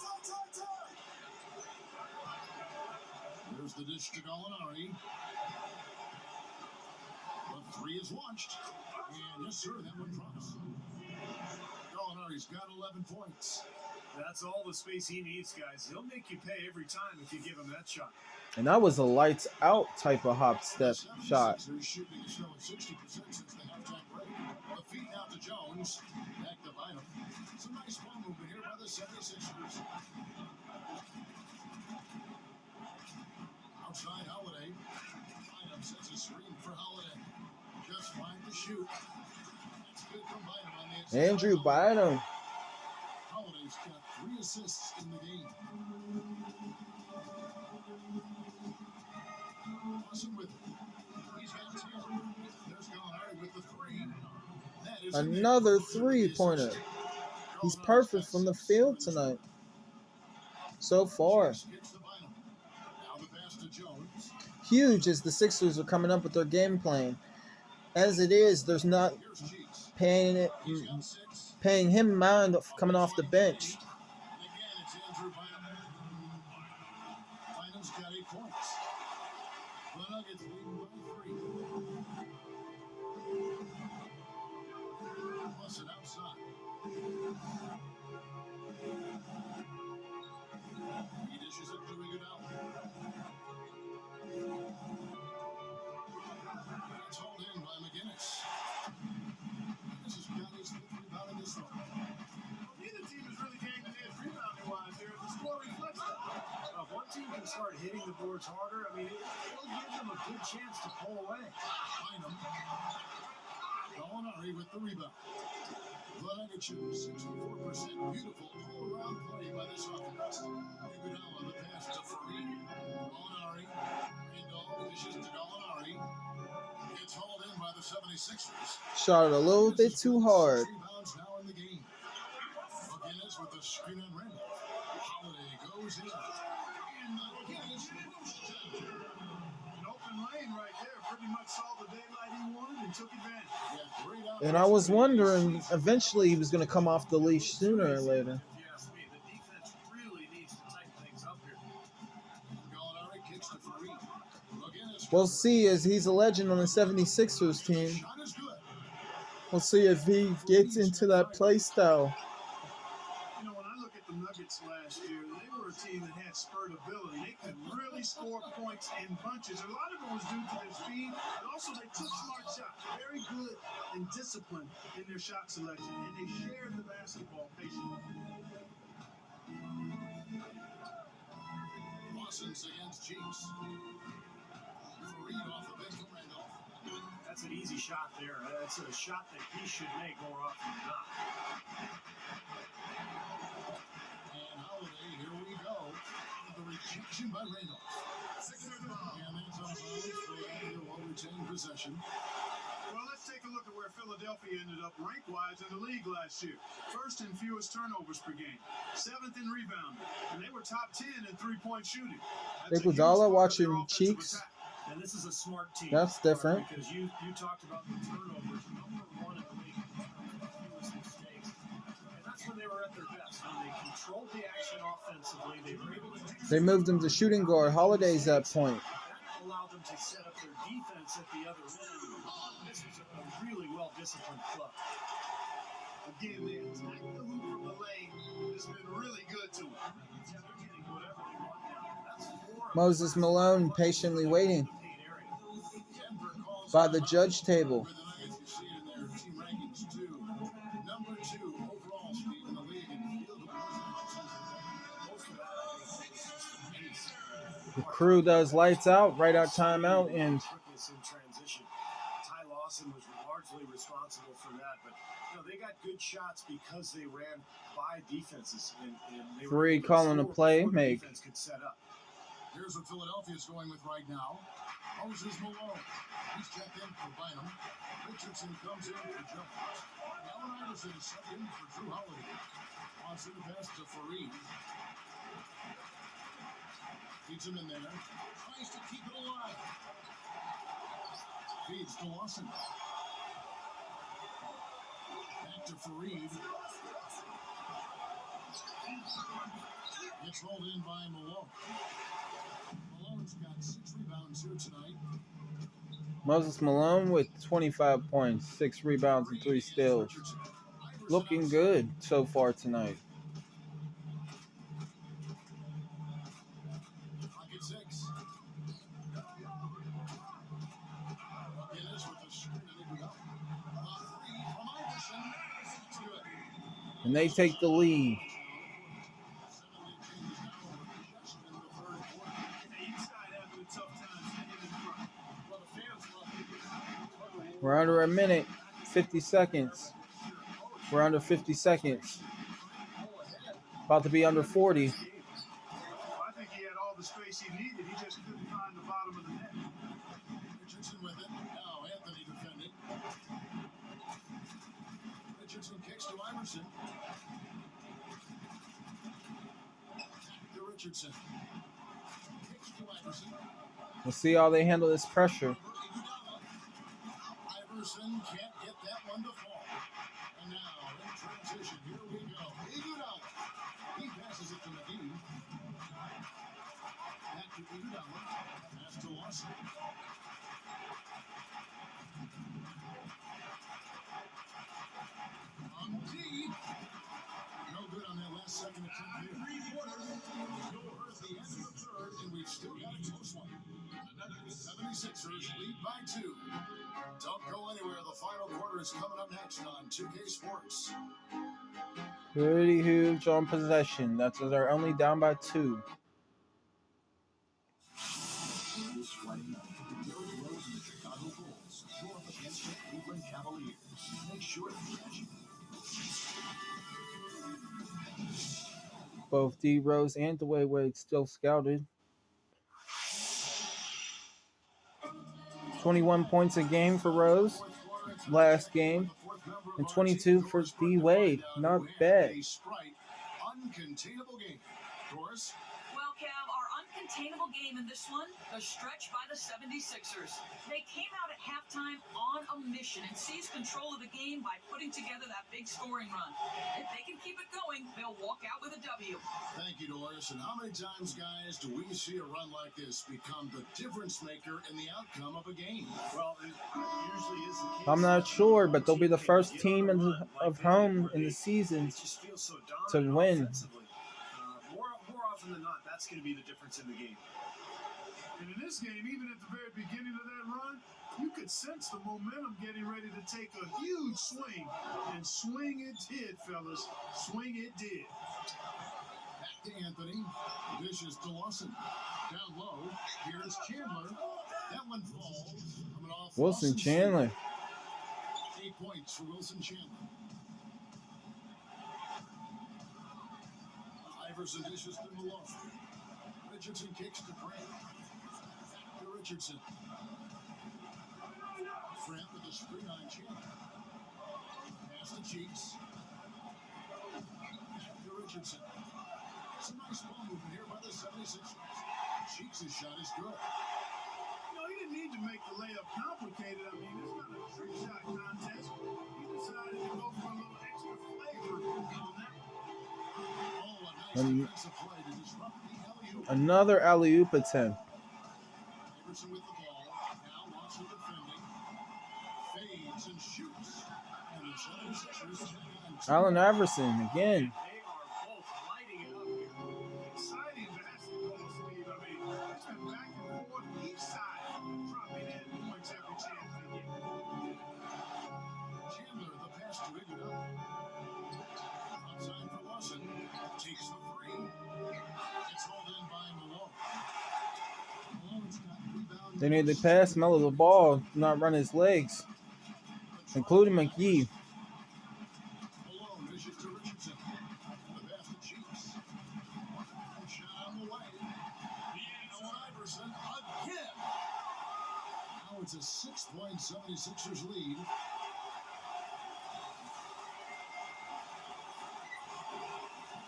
There's the dish to Gallinari. The 3 is launched. And yes, sir, that one drops. Gallinari's got 11 points. That's all the space he needs, guys. He'll make you pay every time if you give him that shot. And that was a lights out type of hop step shot. They're shooting a show at 60% since the halftime break. The feed out to Jones. Back to Bynum. Some nice ball movement here by the 76ers. Outside Holiday. Bynum sets a screen for Holiday. Just fine to shoot. That's good from Bynum on the inside. Andrew Bynum. Holiday's got 3 assists in the game. Awesome with it. He's got 10. There's Gallinari with the 3. That is Another three-pointer. He's perfect from the field tonight. So far. Gets the Bynum. Now the pass to Jones. Huge as the Sixers are coming up with their game plan. As it is, there's not Here's Cheeks. He's got 6. paying him mind of coming off the bench. And again, it's Andrew Bynum. Bynum's got 8 points. The Nuggets leading by 3. Plus it outside. He dishes it to Iguodala. It's hauled in by McGinnis. McGinnis has got his 5th rebound in this one. Neither team has really gained an edge rebounding-wise here. The score reflects that. If one team can start hitting the boards harder, I mean, it'll give them a good chance to pull away. Bynum. Gallinari with the rebound. The Nuggets shoot 64%. Beautiful all-around play by this offense. Iguodala the pass to Fareed. Gallinari. Randolph dishes to Gallinari. It's hauled in by the 76ers. Shot it a little bit too hard. Rebounds now in the game. McGinnis with the screen on Randolph. Holiday goes in. And McGinnis An open lane right there. Pretty much saw the daylight he wanted and took advantage. yeah, great out. And I was wondering, eventually he was going to come off the leash sooner or later. If you ask me, the defense really needs to tighten things up here. Gallinari kicks to Fareed. McGinnis. We'll see, as he's a legend on the 76ers team. Shot is good. We'll see if he gets into that play style. You know, when I look at the Nuggets last year, they were a team that had spurt ability. They could really score points in bunches. A lot of it was due to their speed, but also they took smart shots. Very good and disciplined in their shot selection, and they shared the basketball patiently. Lawson's against Cheeks. Fareed off the bench from Randolph. That's an easy shot there. That's a shot that he should make more often than not. And Holiday, here we go. The rejection by Randolph. And that's on bounds for the well-retained possession. Well, let's take a look at where Philadelphia ended up rank-wise in the league last year. First in fewest turnovers per game. 7th in rebounding. And they were top 10 in three-point shooting. That's a huge Iguodala part of their watching offensive Cheeks. attack. And this is a smart team. That's different. Because you talked about the turnovers. Number one in the league in fewest mistakes. And that's when they were at their best. When they controlled the action offensively, they were able to... They moved him to shooting guard. Holiday's at point. That allowed them to set up their defense at the other end. This was a really well-disciplined club. Again, they attack the hoop from the lane. It's been really good to them. Yeah, they're getting whatever they want now. That's four. Moses Malone patiently waiting by the judge table. For the Nuggets, you see it in their team rankings, too. Number 2 overall speed in the league in field goal percentage. The crew does lights out, right out timeout, and Quickness in transition. Ty Lawson was largely responsible for that, but they got good shots because they ran by defenses and they were Free able to calling a score play, before the make. defense could set up. Here's what Philadelphia's going with right now. Moses Malone. He's checked in for Bynum. Richardson comes in for Jones. Allen Iverson is set in for Drew Holiday. Wants in the pass to Fareed. Feeds him in there. Tries to keep it alive. Feeds to Lawson. Back to Fareed. Gets rolled in by Malone. Malone's got 6 rebounds here tonight. Moses Malone with 25 points, 6 rebounds, and 3 steals. Looking good so far tonight. Pocket 6. Guinness with the screen and it up. 3 from Iverson. That's good. And they take the lead. 7 changes now over possession in the third quarter. The East Side having a tough time staying in front. Well, the fans love it. We're under a minute, 50 seconds. We're under 50 seconds. About to be under 40. I think he had all the space he needed. He just couldn't find the bottom of the net. Richardson with it. Now Anthony defending. Richardson kicks to Iverson. Back to Richardson. Kicks to Iverson. We'll see how they handle this pressure. Iverson can't get that one to fall. And now in transition, here we go. Iguodala. He passes it to McGee. Back to Iguodala. Pass to Lawson. On deep. No good on that last second attempt here. 3-quarters. We're at the end of the third, and we've still got a close one. The 76ers lead by 2. Don't go anywhere. The final quarter is coming up next on 2K Sports. Pretty huge on possession. That's they're only down by 2. This Friday night, Derrick Rose and the Chicago Bulls go up against the Cleveland Cavaliers. Make sure to catch it. Both D Rose and Dwayne Wade still scouted. 21 points a game for Rose last game, and 22 for D Wade. Not bad. Uncontainable game. Doris? Well, Cav, our uncontainable game in this one, the stretch by the 76ers. They came out at halftime on a mission and seized control of the game by putting together that big scoring run. If they can keep it going, they'll walk out with a W. Thank you, Doris. And how many times, guys, do we see a run like this become the difference maker in the outcome of a game? Well, it usually is the case. I'm not sure, but they'll be the first team of home in the season It just feels so to dominant win. offensively. More often than not, that's going to be the difference in the game. And in this game, even at the very beginning of that run, you could sense the momentum getting ready to take a huge swing. And swing it did, fellas. Swing it did. Back to Anthony. Dishes to Lawson. Down low. Here's Chandler. That one falls. Coming off Wilson Lawson's Chandler. feet. 8 points for Wilson Chandler. Iverson dishes to Malone. Richardson kicks to Grant. Back to Richardson. Grant with a screen on Chandler. Pass to Cheeks. Back to Richardson. It's a nice ball movement here by the 76ers. Cheeks' shot is good. You know, he didn't need to make the layup complicated. I mean, it's not a trick shot contest. He decided to go for a little extra flavor on that. Oh, a nice defensive play to disrupt the alley-oop. Another alley-oop attempt. Iverson with the ball. Now Lawson defending. Fades and shoots. And the 76ers take on Allen Iverson again. They are both lighting it up here. Exciting basketball, Steve. I mean, it's been back and forth each side, dropping in points every chance they get. Chandler, the pass to Iguodala. Outside for Lawson. Takes the three. It's hauled in by Malone. Malone's got rebound. They need to pass Melo the ball, not run his legs, including McGee. Malone dishes to Richardson. The pass to Cheeks. Shot on the way. Allen Iverson again. Now it's a 6-point 76ers lead.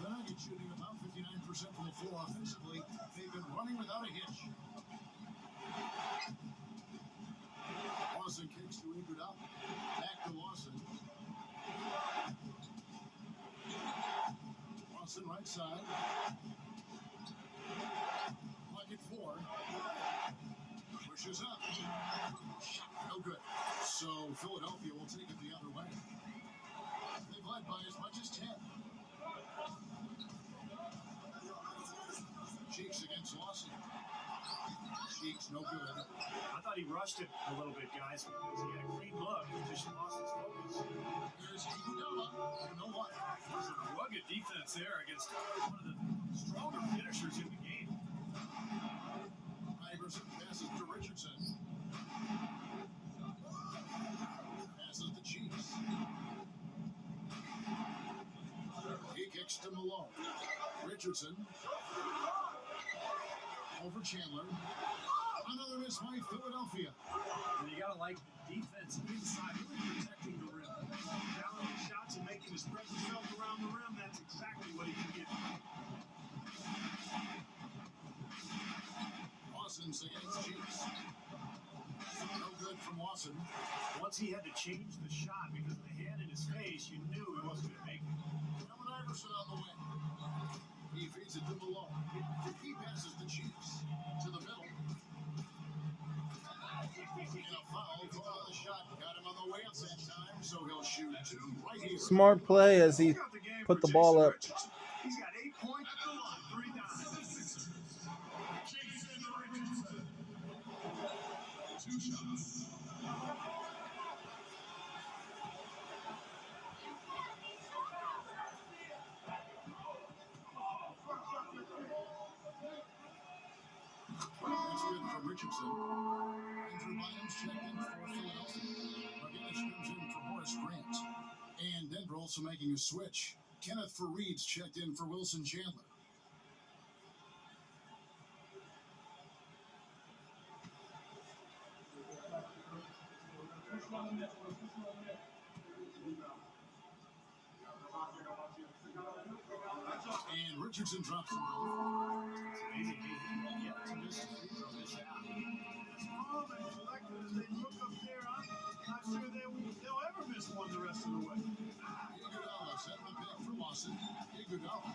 The Nuggets shooting about 59% from the floor offensively. They've been running without a hitch. Lawson kicks to Iguodala. Back to Lawson. Lawson right side. Pocket 4. Pushes up. No good. So Philadelphia will take it the other way. They've led by as much as 10. Cheeks against Lawson. Cheeks no good. I thought he rushed it a little bit, guys. He had a clean look. He just lost his focus. Here's Iguodala. You know what? There's a rugged defense there against one of the stronger finishers in the game. Iverson passes to Richardson. Passes to Cheeks. He kicks to Malone. Richardson. Over Chandler. Another miss by Philadelphia. And you gotta like the defense inside, really protecting the rim. Challenging shots and making his presence felt around the rim. That's exactly what he can get. Lawson's against Cheeks. No good from Lawson. Once he had to change the shot because of the hand in his face, you knew he wasn't going to make it. Allen Iverson on the wing. He feeds it to Malone. He passes the Cheeks to the middle. And a foul called the shot. Got him on the way up that time, so he'll shoot 2 right here. Smart play as he Check out the game put for the ball Jason up. Richardson. He's got 8 points, 3 dimes. Jason Richardson. 2 shots. That's good for Richardson. Andrew Bynum's checked in for Philadelphia. Martinez comes in for Horace Grant. And Denver also making a switch. Kenneth Faried's checked in for Wilson Chandler. And Richardson drops the ball. It's amazing he yet to miss a free throw this half. As calm and collected as they look up there, I'm not sure they'll ever miss one the rest of the way. Iguodala set the pick for Lawson. Iguodala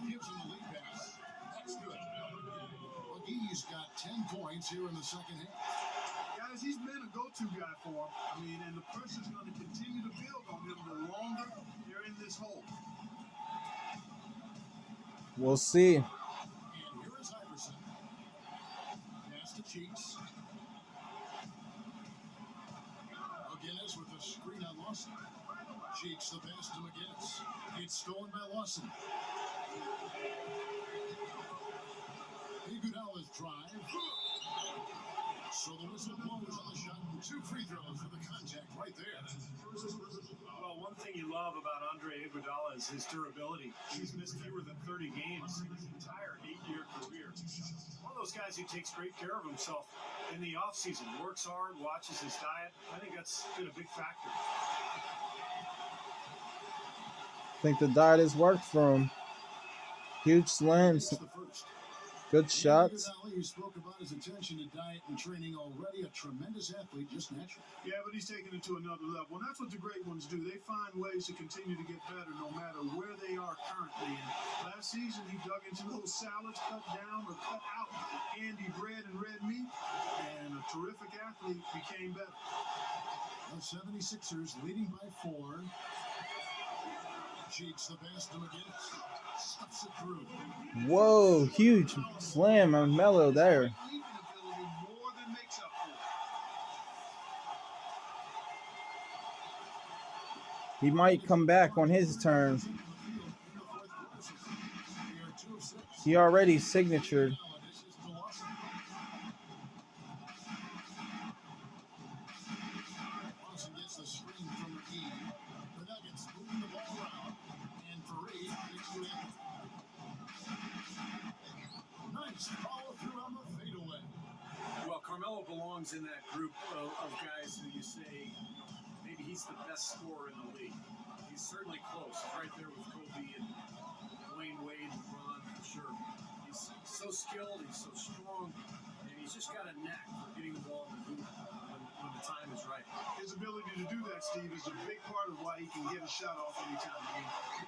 gives him the lead pass. That's good. McGee's got 10 points here in the second half. Guys, he's been a go-to guy for him. I mean, and the pressure's going to continue to build on him the longer they're in this hole. We'll see. Cheeks. McGinnis with a screen on Lawson. Cheeks the pass to McGinnis. It's stolen by Lawson. Iguodala's drive. So the whistle blows on the shot. 2 free throws for the contact right there. Well, one thing you love about Andre Iguodala is his durability. He's missed fewer than 30 games in his entire 8-year career. One of those guys who takes great care of himself in the offseason, works hard, watches his diet. I think that's been a big factor. I think the diet has worked for him. Huge slams, good shots. You spoke about his attention to diet and training, already a tremendous athlete, just natural. Yeah, but he's taking it to another level. And that's what the great ones do. They find ways to continue to get better no matter where they are currently. And last season, he dug into those salads, cut down or cut out candy bread and red meat. And a terrific athlete became better. The 76ers leading by 4. Cheeks the pass to McGinnis. Stuffs it through. Whoa, huge slam on Melo there. He might come back on his turn. He already signatured. Lawson gets the screen from McGee. The Nuggets moving the ball around. And Fareed makes it in. Nice follow through on the fadeaway. Well, Carmelo belongs in that group of guys who you say, maybe he's the best scorer in the league. He's certainly close. He's right there with Kobe and Dwayne Wade and Ron, for sure. He's so skilled, he's so strong, and he's just got a knack for getting the ball in the hoop when the time is right. His ability to do that, Steve, is a big part of why he can get a shot off anytime.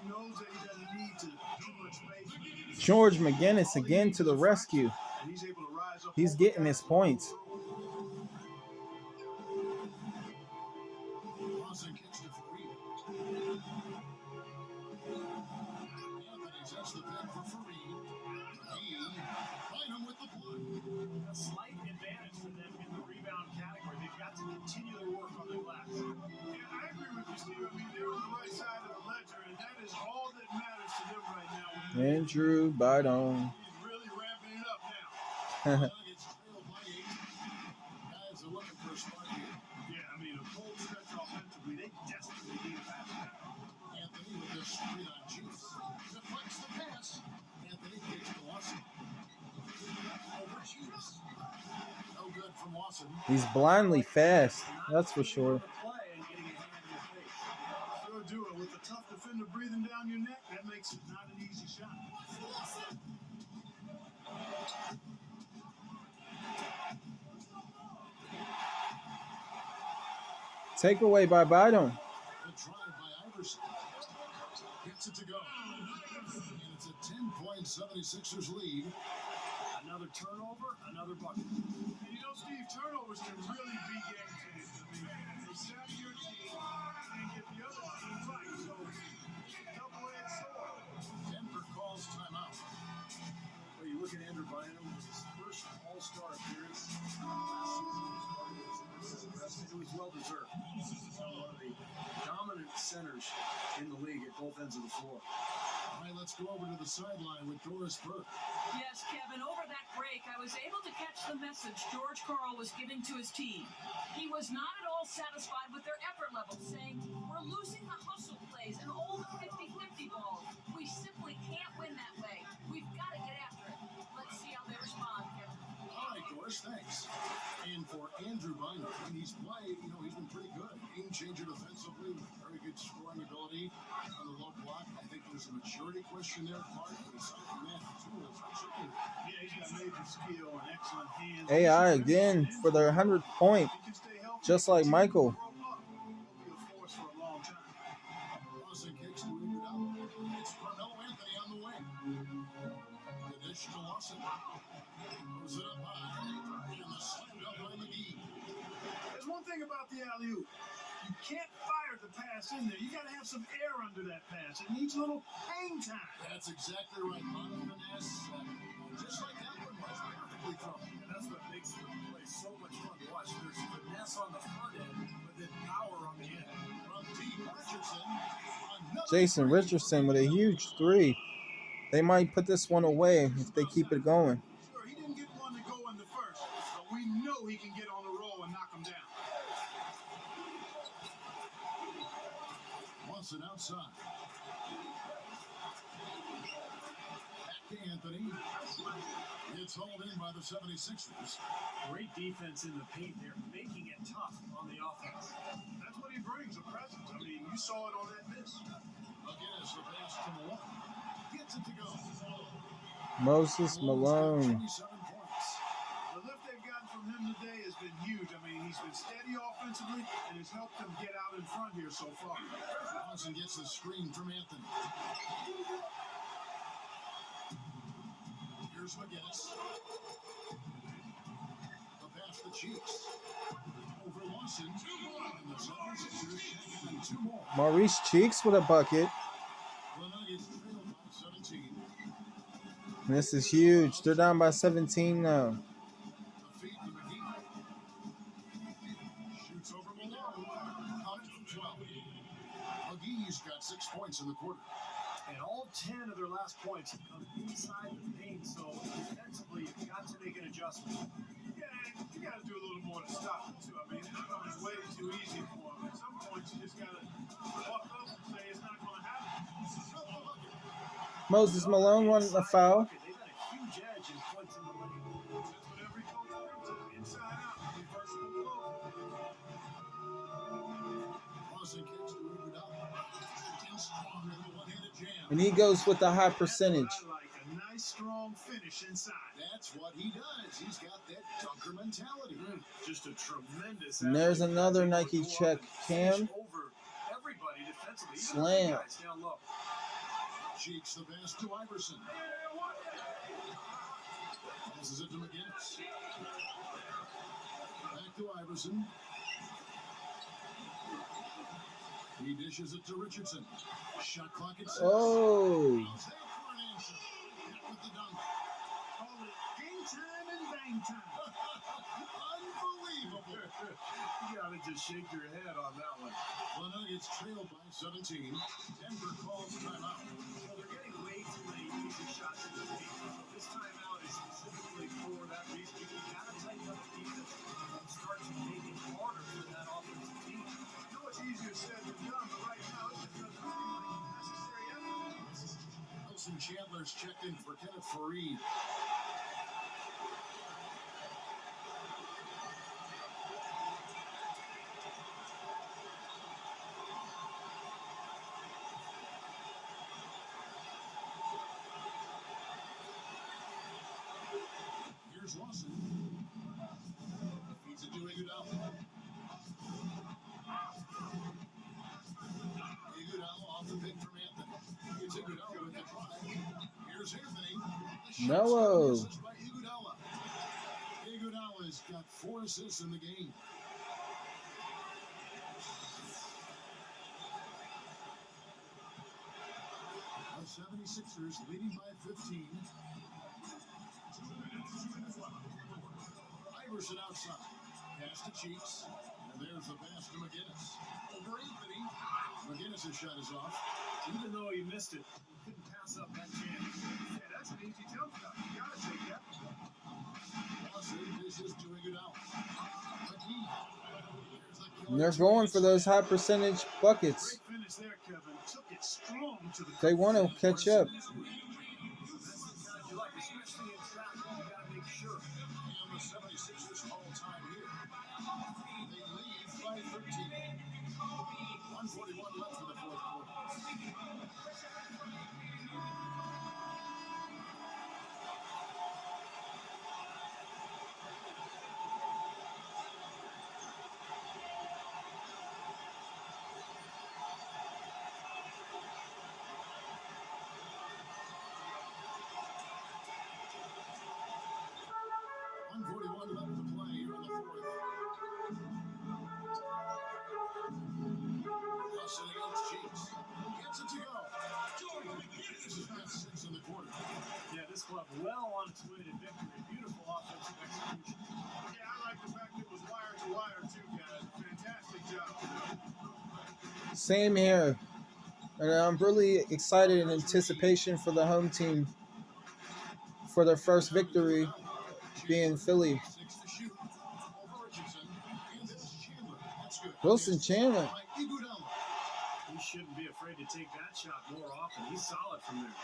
He knows that he doesn't need to too much space. George McGinnis again to the rescue. And he's able to rise up. He's getting his points. Lawson kicks to Fareed. Anthony sets the pick for Fareed. McGee, find him with the block. A slight advantage for them in the rebound category. They've got to continue their work on the glass. Yeah, I agree with you, Steve. I mean, they're on the right side of the ledger, and that is all that matters to them right now. Andrew Bynum. He's really ramping it up now. Nuggets trail by 8. Guys are looking for a spark here. Yeah, I mean, a cold stretch offensively, they desperately need a pass now. Anthony with the screen on Cheeks. Deflects the pass. Anthony kicks to Lawson. Over Cheeks. No good from Lawson. He's blindly fast, that's for sure. Sure do it. With a tough defender breathing down your neck, that makes it not an easy shot. Takeaway by Bynum. The drive by Iverson. Gets it to go. And it's a 10-point 76ers lead. Another turnover, another bucket. And you know, Steve, turnovers can really be game changers. I mean, they sack your team and get the other team right. So, double-edged sword. Denver calls timeout. Well, you look at Andrew Bynum, his first All-Star appearance last season. It was well-deserved. One of the dominant centers in the league at both ends of the floor. All right, let's go over to the sideline with Doris Burke. Yes, Kevin, over that break, I was able to catch the message George Karl was giving to his team. He was not at all satisfied with their effort level, saying, "We're losing the hustle plays and all the 50-50 balls. We simply can't win that way. We've got to get after it." Let's see how they respond, Kevin. All right, Doris, thanks. And for Andrew Bynum, and he's played, he's been pretty good. Game changer defensively, very good scoring ability on the low block. I think there's a maturity question there, Clark, but he's something man tools. Yeah, he's got major skill and excellent hands. AI again for their 100th point, He can stay healthy. just like Michael. He'll be a force for a long time. Lawson kicks to Iguodala. It's Carmelo Anthony on the wing. The dish to Lawson. Throws it up high. And the slam up by McGee. There's one thing about the alley-oop. You can't fire the pass in there. You got to have some air under that pass. It needs a little hang time. That's exactly right. On finesse. Just like that one was. Perfectly thrown. And that's what makes the Jason Richardson with a huge three. They might put this one away if they keep it going. Sure, he didn't get one to go in the first, but we know he can get on a roll and knock him down. Watson outside. Back to Anthony. It's hauled in by the 76ers. Great defense in the paint there, making it tough on the offense. That's what he brings, a presence. I mean, you saw it on that miss. McGinnis, the pass to Malone. Gets it to go. Moses Malone. 27 points. The lift they've gotten from him today has been huge. I mean, he's been steady offensively and has helped them get out in front here so far. Johnson gets the screen from Anthony. Here's McGinnis. The pass to Cheeks. Over Lawson. And the 76ers and two more. Maurice Cheeks with a bucket. The Nuggets trail by 17. And this is huge. They're down by 17 now. The feed to McGee. Shoots over Malone. Out to 12. McGee's got 6 points in the quarter. And all 10 of their last points have come inside the paint, so defensively, you've got to make an adjustment. Yeah, you got to do a little more to stop him, too. I mean, it becomes way too easy for him. At some point, you just got to buck up and say it's not going to happen. Moses Malone won a foul. They've got a huge edge in points in the lane. That's what every coach wants, inside out, reversible flow. Lawson kicks to Iguodala. In strong with a one-handed jam. And he goes with a high percentage. I like a nice, strong finish inside. That's what he does. He's got that dunker mentality. Just a tremendous. And there's athlete. another Able to Nike go up check. and Cam. finish over everybody defensively. Even the Slam. guys down low. Cheeks the pass to Iverson. Passes it to McGinnis. Back to Iverson. He dishes it to Richardson. Shot clock at 6. Oh. How's that for an answer? Hit with the dunk. Call it game time and bang time. Unbelievable. You gotta just shake your head on that one. The Nuggets trail by 17. Denver calls timeout. Well, they're getting way too many easy shots in the paint. So this timeout is specifically for that reason. You gotta tighten up the defense and start to make it harder for that offensive team. I know it's easier said than done, but right now it just doesn't seem like the necessary effort. Wilson Chandler's checked in for Kenneth Fareed. Here's Lawson. Feeds it to Iguodala. Iguodala off the pick from Anthony. It's Iguodala with the drive. Here's Anthony. The shot Mellow. assist by Iguodala. Iguodala's got 4 assists in the game. The 76ers leading by 15. Iverson outside. Pass to Cheeks. And there's the pass to McGinnis. Over Anthony. McGinnis' shot is off. Even though he missed it, he couldn't pass up that chance. Yeah, that's an easy jump shot. You gotta take that. Lawson dishes to Iguodala. McGee. Here's the killer. And they're going for those high percentage buckets. Great finish there, Kevin. Took it strong to the. They want to catch up. That's the kind you like, especially in traffic. You gotta make sure. And the 76ers call time here. They lead by 13. 141 left for the fourth quarter. Left to play here in the fourth. Lawson against Cheeks. Gets it to go. This has got 6 in the quarter. Yeah, this club well on its way to victory. Beautiful offensive execution. Yeah, I like the fact it was wire to wire too, guys. Fantastic job. Same here. And I'm really excited in anticipation for the home team for their first victory being Philly. Wilson Chandler. He shouldn't be afraid to take that shot more often. He's solid from there.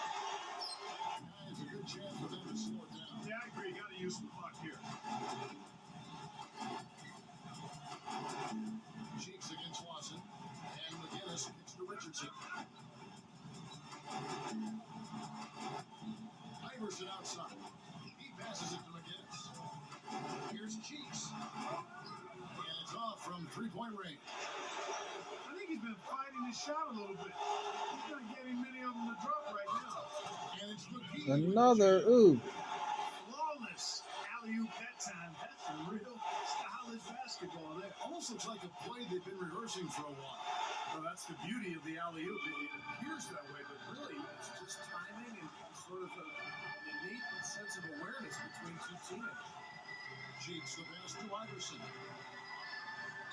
It's a good chance for them to slow it down. Yeah, I agree. Got to use some clock here. Cheeks against Watson. And McGinnis kicks to Richardson. Iverson outside. He passes it to McGinnis. Here's Cheeks. And it's off from three-point range. I think he's been fighting his shot a little bit. He's not getting many of them to drop right now. And it's McGee. Another ooh. Flawless alley-oop that time. That's a real stylish basketball there. Almost looks like a play they've been rehearsing for a while. Well, that's the beauty of the alley-oop. It appears that way, but really it's just timing and sort of an innate sense of awareness between two teammates. Cheeks the pass to Iverson.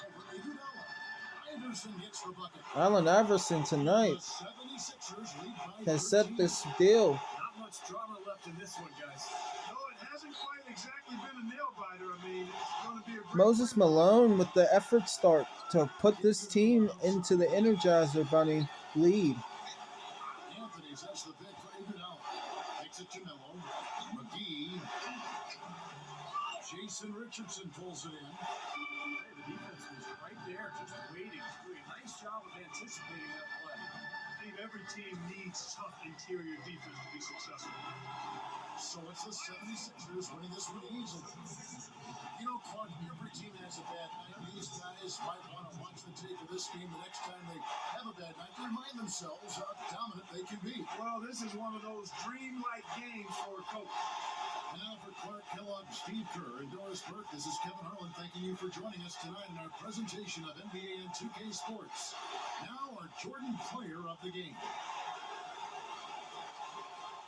Over Iguodala. Iverson gets the bucket. Allen Iverson tonight The 76ers lead by has set 13. this deal. Not much drama left in this one, guys. No, it hasn't quite exactly been a nail-biter. I mean, it's going to be a great Moses Malone with the effort start to put this team into the Energizer Bunny lead. Anthony sets the pick for Iguodala. Takes it to Melo. McGee. Jason Richardson pulls it in. Hey, the defense was right there, just waiting. Doing a nice job of anticipating that play. Steve, every team needs tough interior defense to be successful. So it's the 76ers winning this one easily. You know, Clark, every team has a bad night. These guys might want to watch the tape of this game the next time they have a bad night to remind themselves how dominant they can be. Well, this is one of those dream-like games for a coach. And now for Clark Kellogg, Steve Kerr, and Doris Burke, this is Kevin Harlan thanking you for joining us tonight in our presentation of NBA and 2K Sports. Now our Jordan Player of the Game.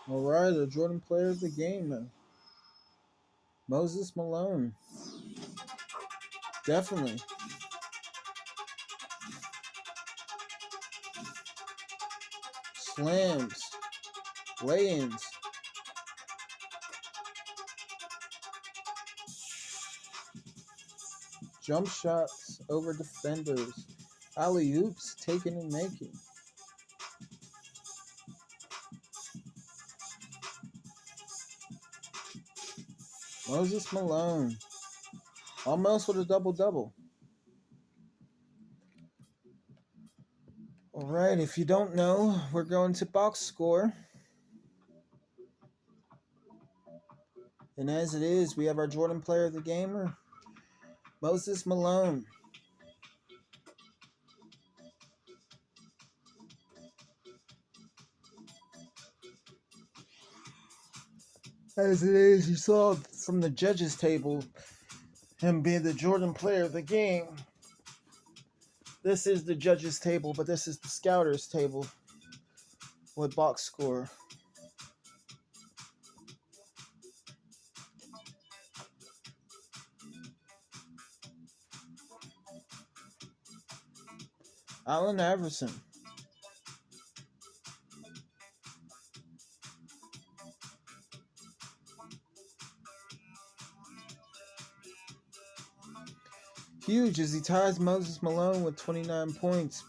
All right, the Jordan Player of the game, Moses Malone. Definitely. Slams, lay-ins. Jump shots over defenders. Alley-oops taken and making. Moses Malone. Almost with a double-double. All right, if you don't know, we're going to box score. And as it is, we have our Jordan Player of the Gamer, Moses Malone. As it is, you saw from the judges table him being the Jordan Player of the game. This is the judges table, but this is the scouters table with box score. Allen Iverson. Huge as he ties Moses Malone with 29 points.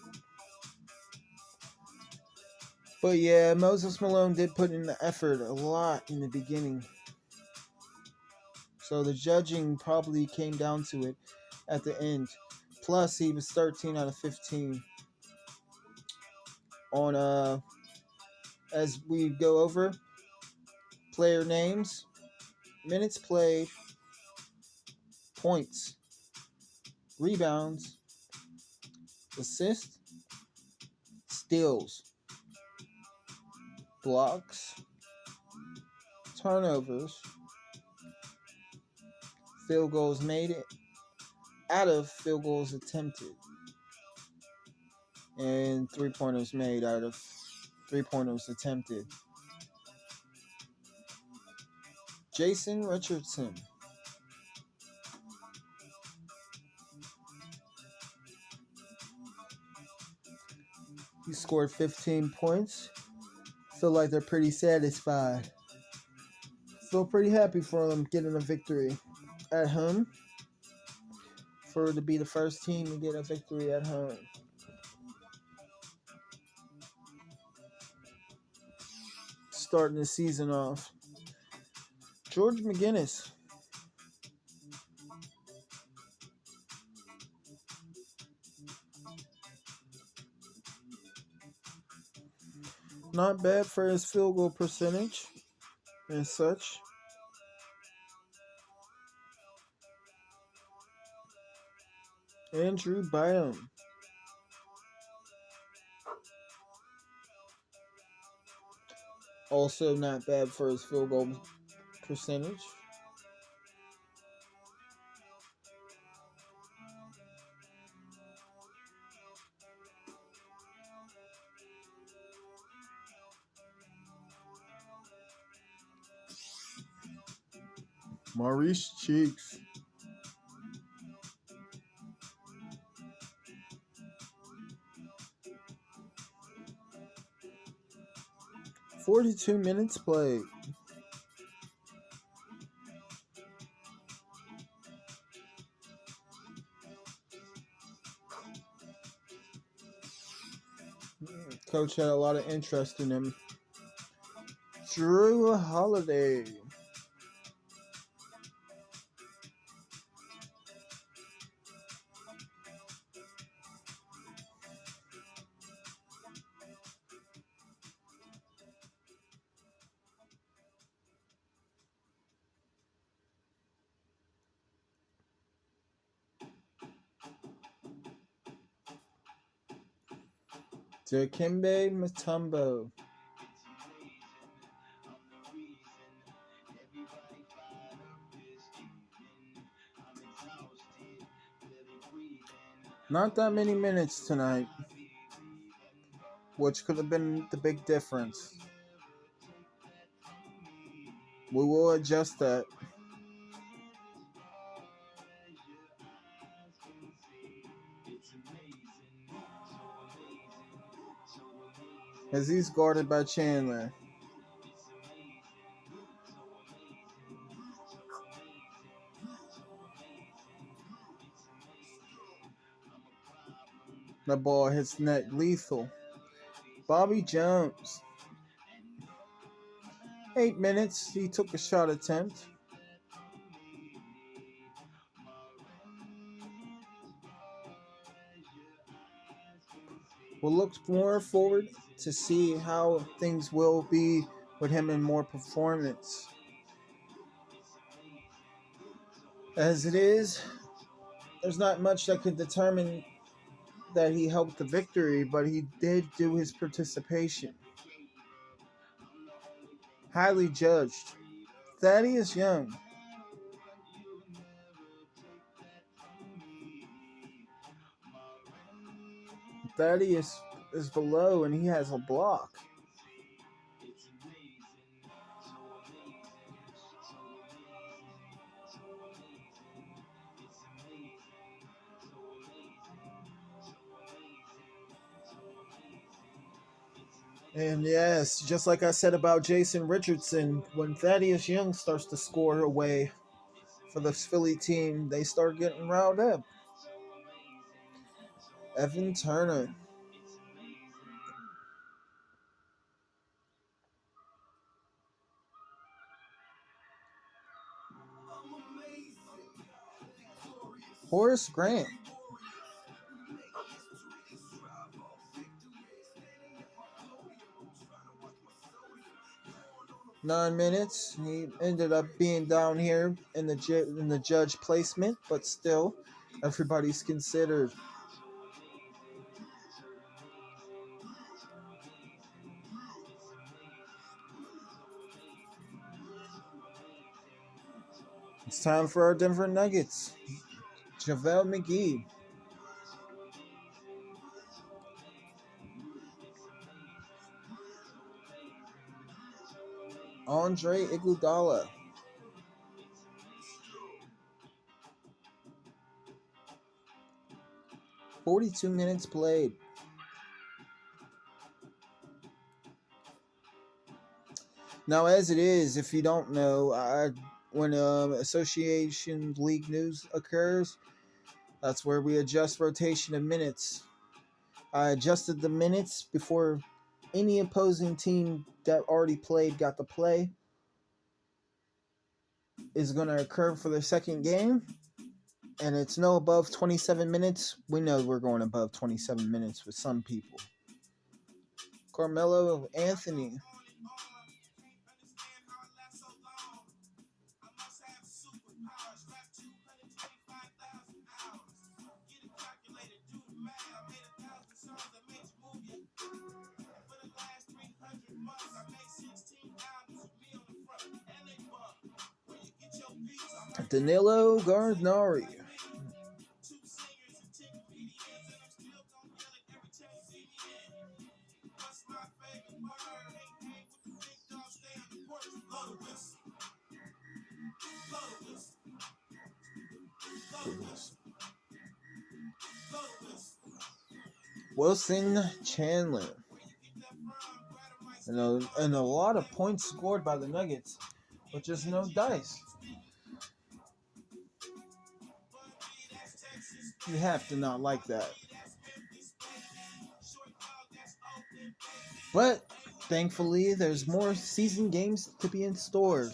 But yeah, Moses Malone did put in the effort a lot in the beginning. So the judging probably came down to it at the end. Plus, he was 13 out of 15 on as we go over player names, minutes played, points, rebounds, assists, steals, blocks, turnovers, field goals made out of field goals attempted, and three-pointers made out of three-pointers attempted. Jason Richardson. He scored 15 points. Feel like they're pretty satisfied. Feel pretty happy for them getting a victory at home. For to be the first team to get a victory at home. Starting the season off. George McGinnis. Not bad for his field goal percentage and such. Andrew Bynum. Also not bad for his field goal percentage. Maurice Cheeks. .42 played. Coach had a lot of interest in him. Drew Holiday. Dikembe Mutombo. Not that many minutes tonight, which could have been the big difference. We will adjust that. As he's guarded by Chandler. The ball hits net lethal. Bobby Jones. 8 minutes. He took a shot attempt. We'll look more forward to see how things will be with him in more performance. As it is, there's not much that could determine that he helped the victory, but he did do his participation. Highly judged. Thaddeus Young. Thaddeus is below and he has a block. And yes, just like I said about Jason Richardson, when Thaddeus Young starts to score away for the Philly team, they start getting riled up. Evan Turner. Horace Grant. Nine minutes. He ended up being down here in the judge placement, but still, everybody's considered. It's time for our Denver Nuggets. JaVale McGee. Andre Iguodala. .42 minutes played. Now, as it is, if you don't know, when association league news occurs, that's where we adjust rotation of minutes. I adjusted the minutes before any opposing team that already played got to play is going to occur for the second game, and it's no above 27 minutes. We know we're going above 27 minutes with some people. Carmelo Anthony. Danilo Gallinari. Wilson Chandler. And a lot of points scored by the Nuggets, but just no dice. You have to not like that. But thankfully, there's more season games to be in store.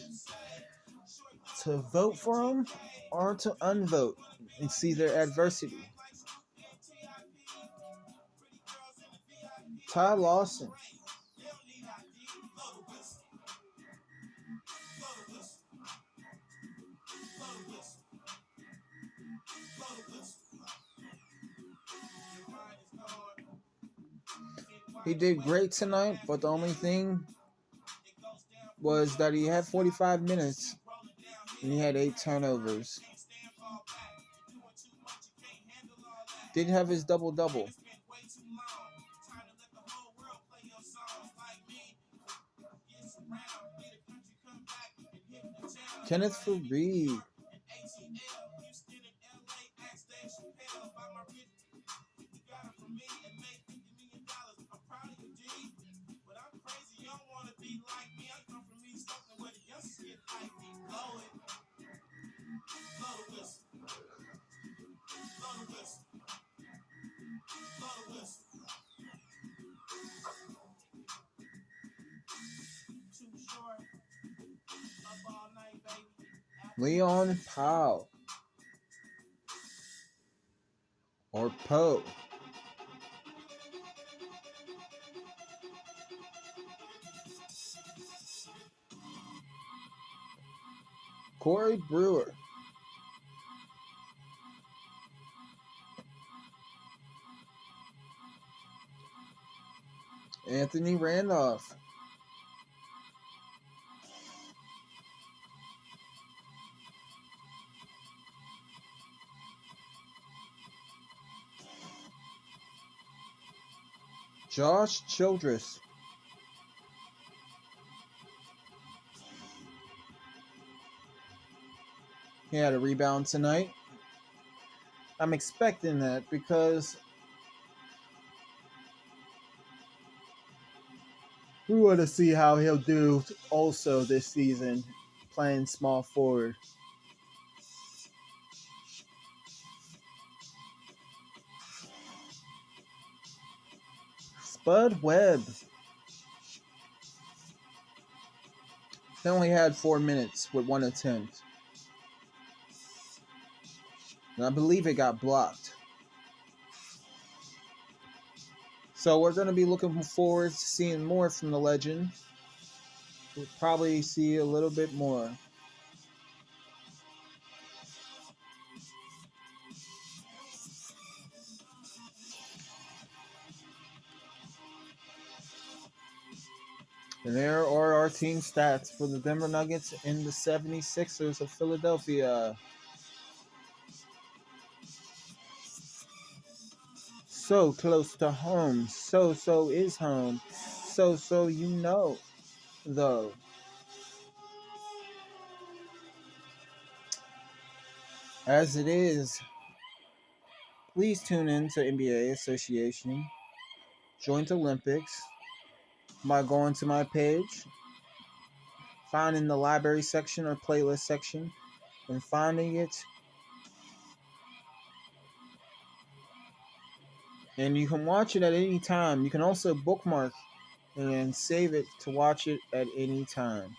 To vote for them or to unvote and see their adversity. Ty Lawson. He did great tonight, but the only thing was that he had 45 minutes and he had 8 turnovers. Didn't have his double-double. Kenneth Faried. Leon Powell. Or Poe. Corey Brewer. Anthony Randolph. Josh Childress. He had a rebound tonight. I'm expecting that because we want to see how he'll do also this season playing small forward. Spud Webb. He only had 4 minutes with 1 attempt. And I believe it got blocked. So we're going to be looking forward to seeing more from the legend. We'll probably see a little bit more. And there are our team stats for the Denver Nuggets and the 76ers of Philadelphia. So close to home. So is home. So you know, though. As it is, please tune in to NBA Association Joint Olympics by going to my page finding the library section or playlist section and finding it. And you can watch it at any time. You can also bookmark and save it to watch it at any time.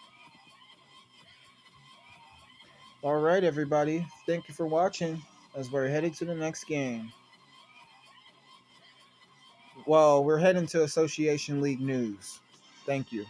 All right, everybody. Thank you for watching as we're headed to the next game. Well, we're heading to Association League news. Thank you.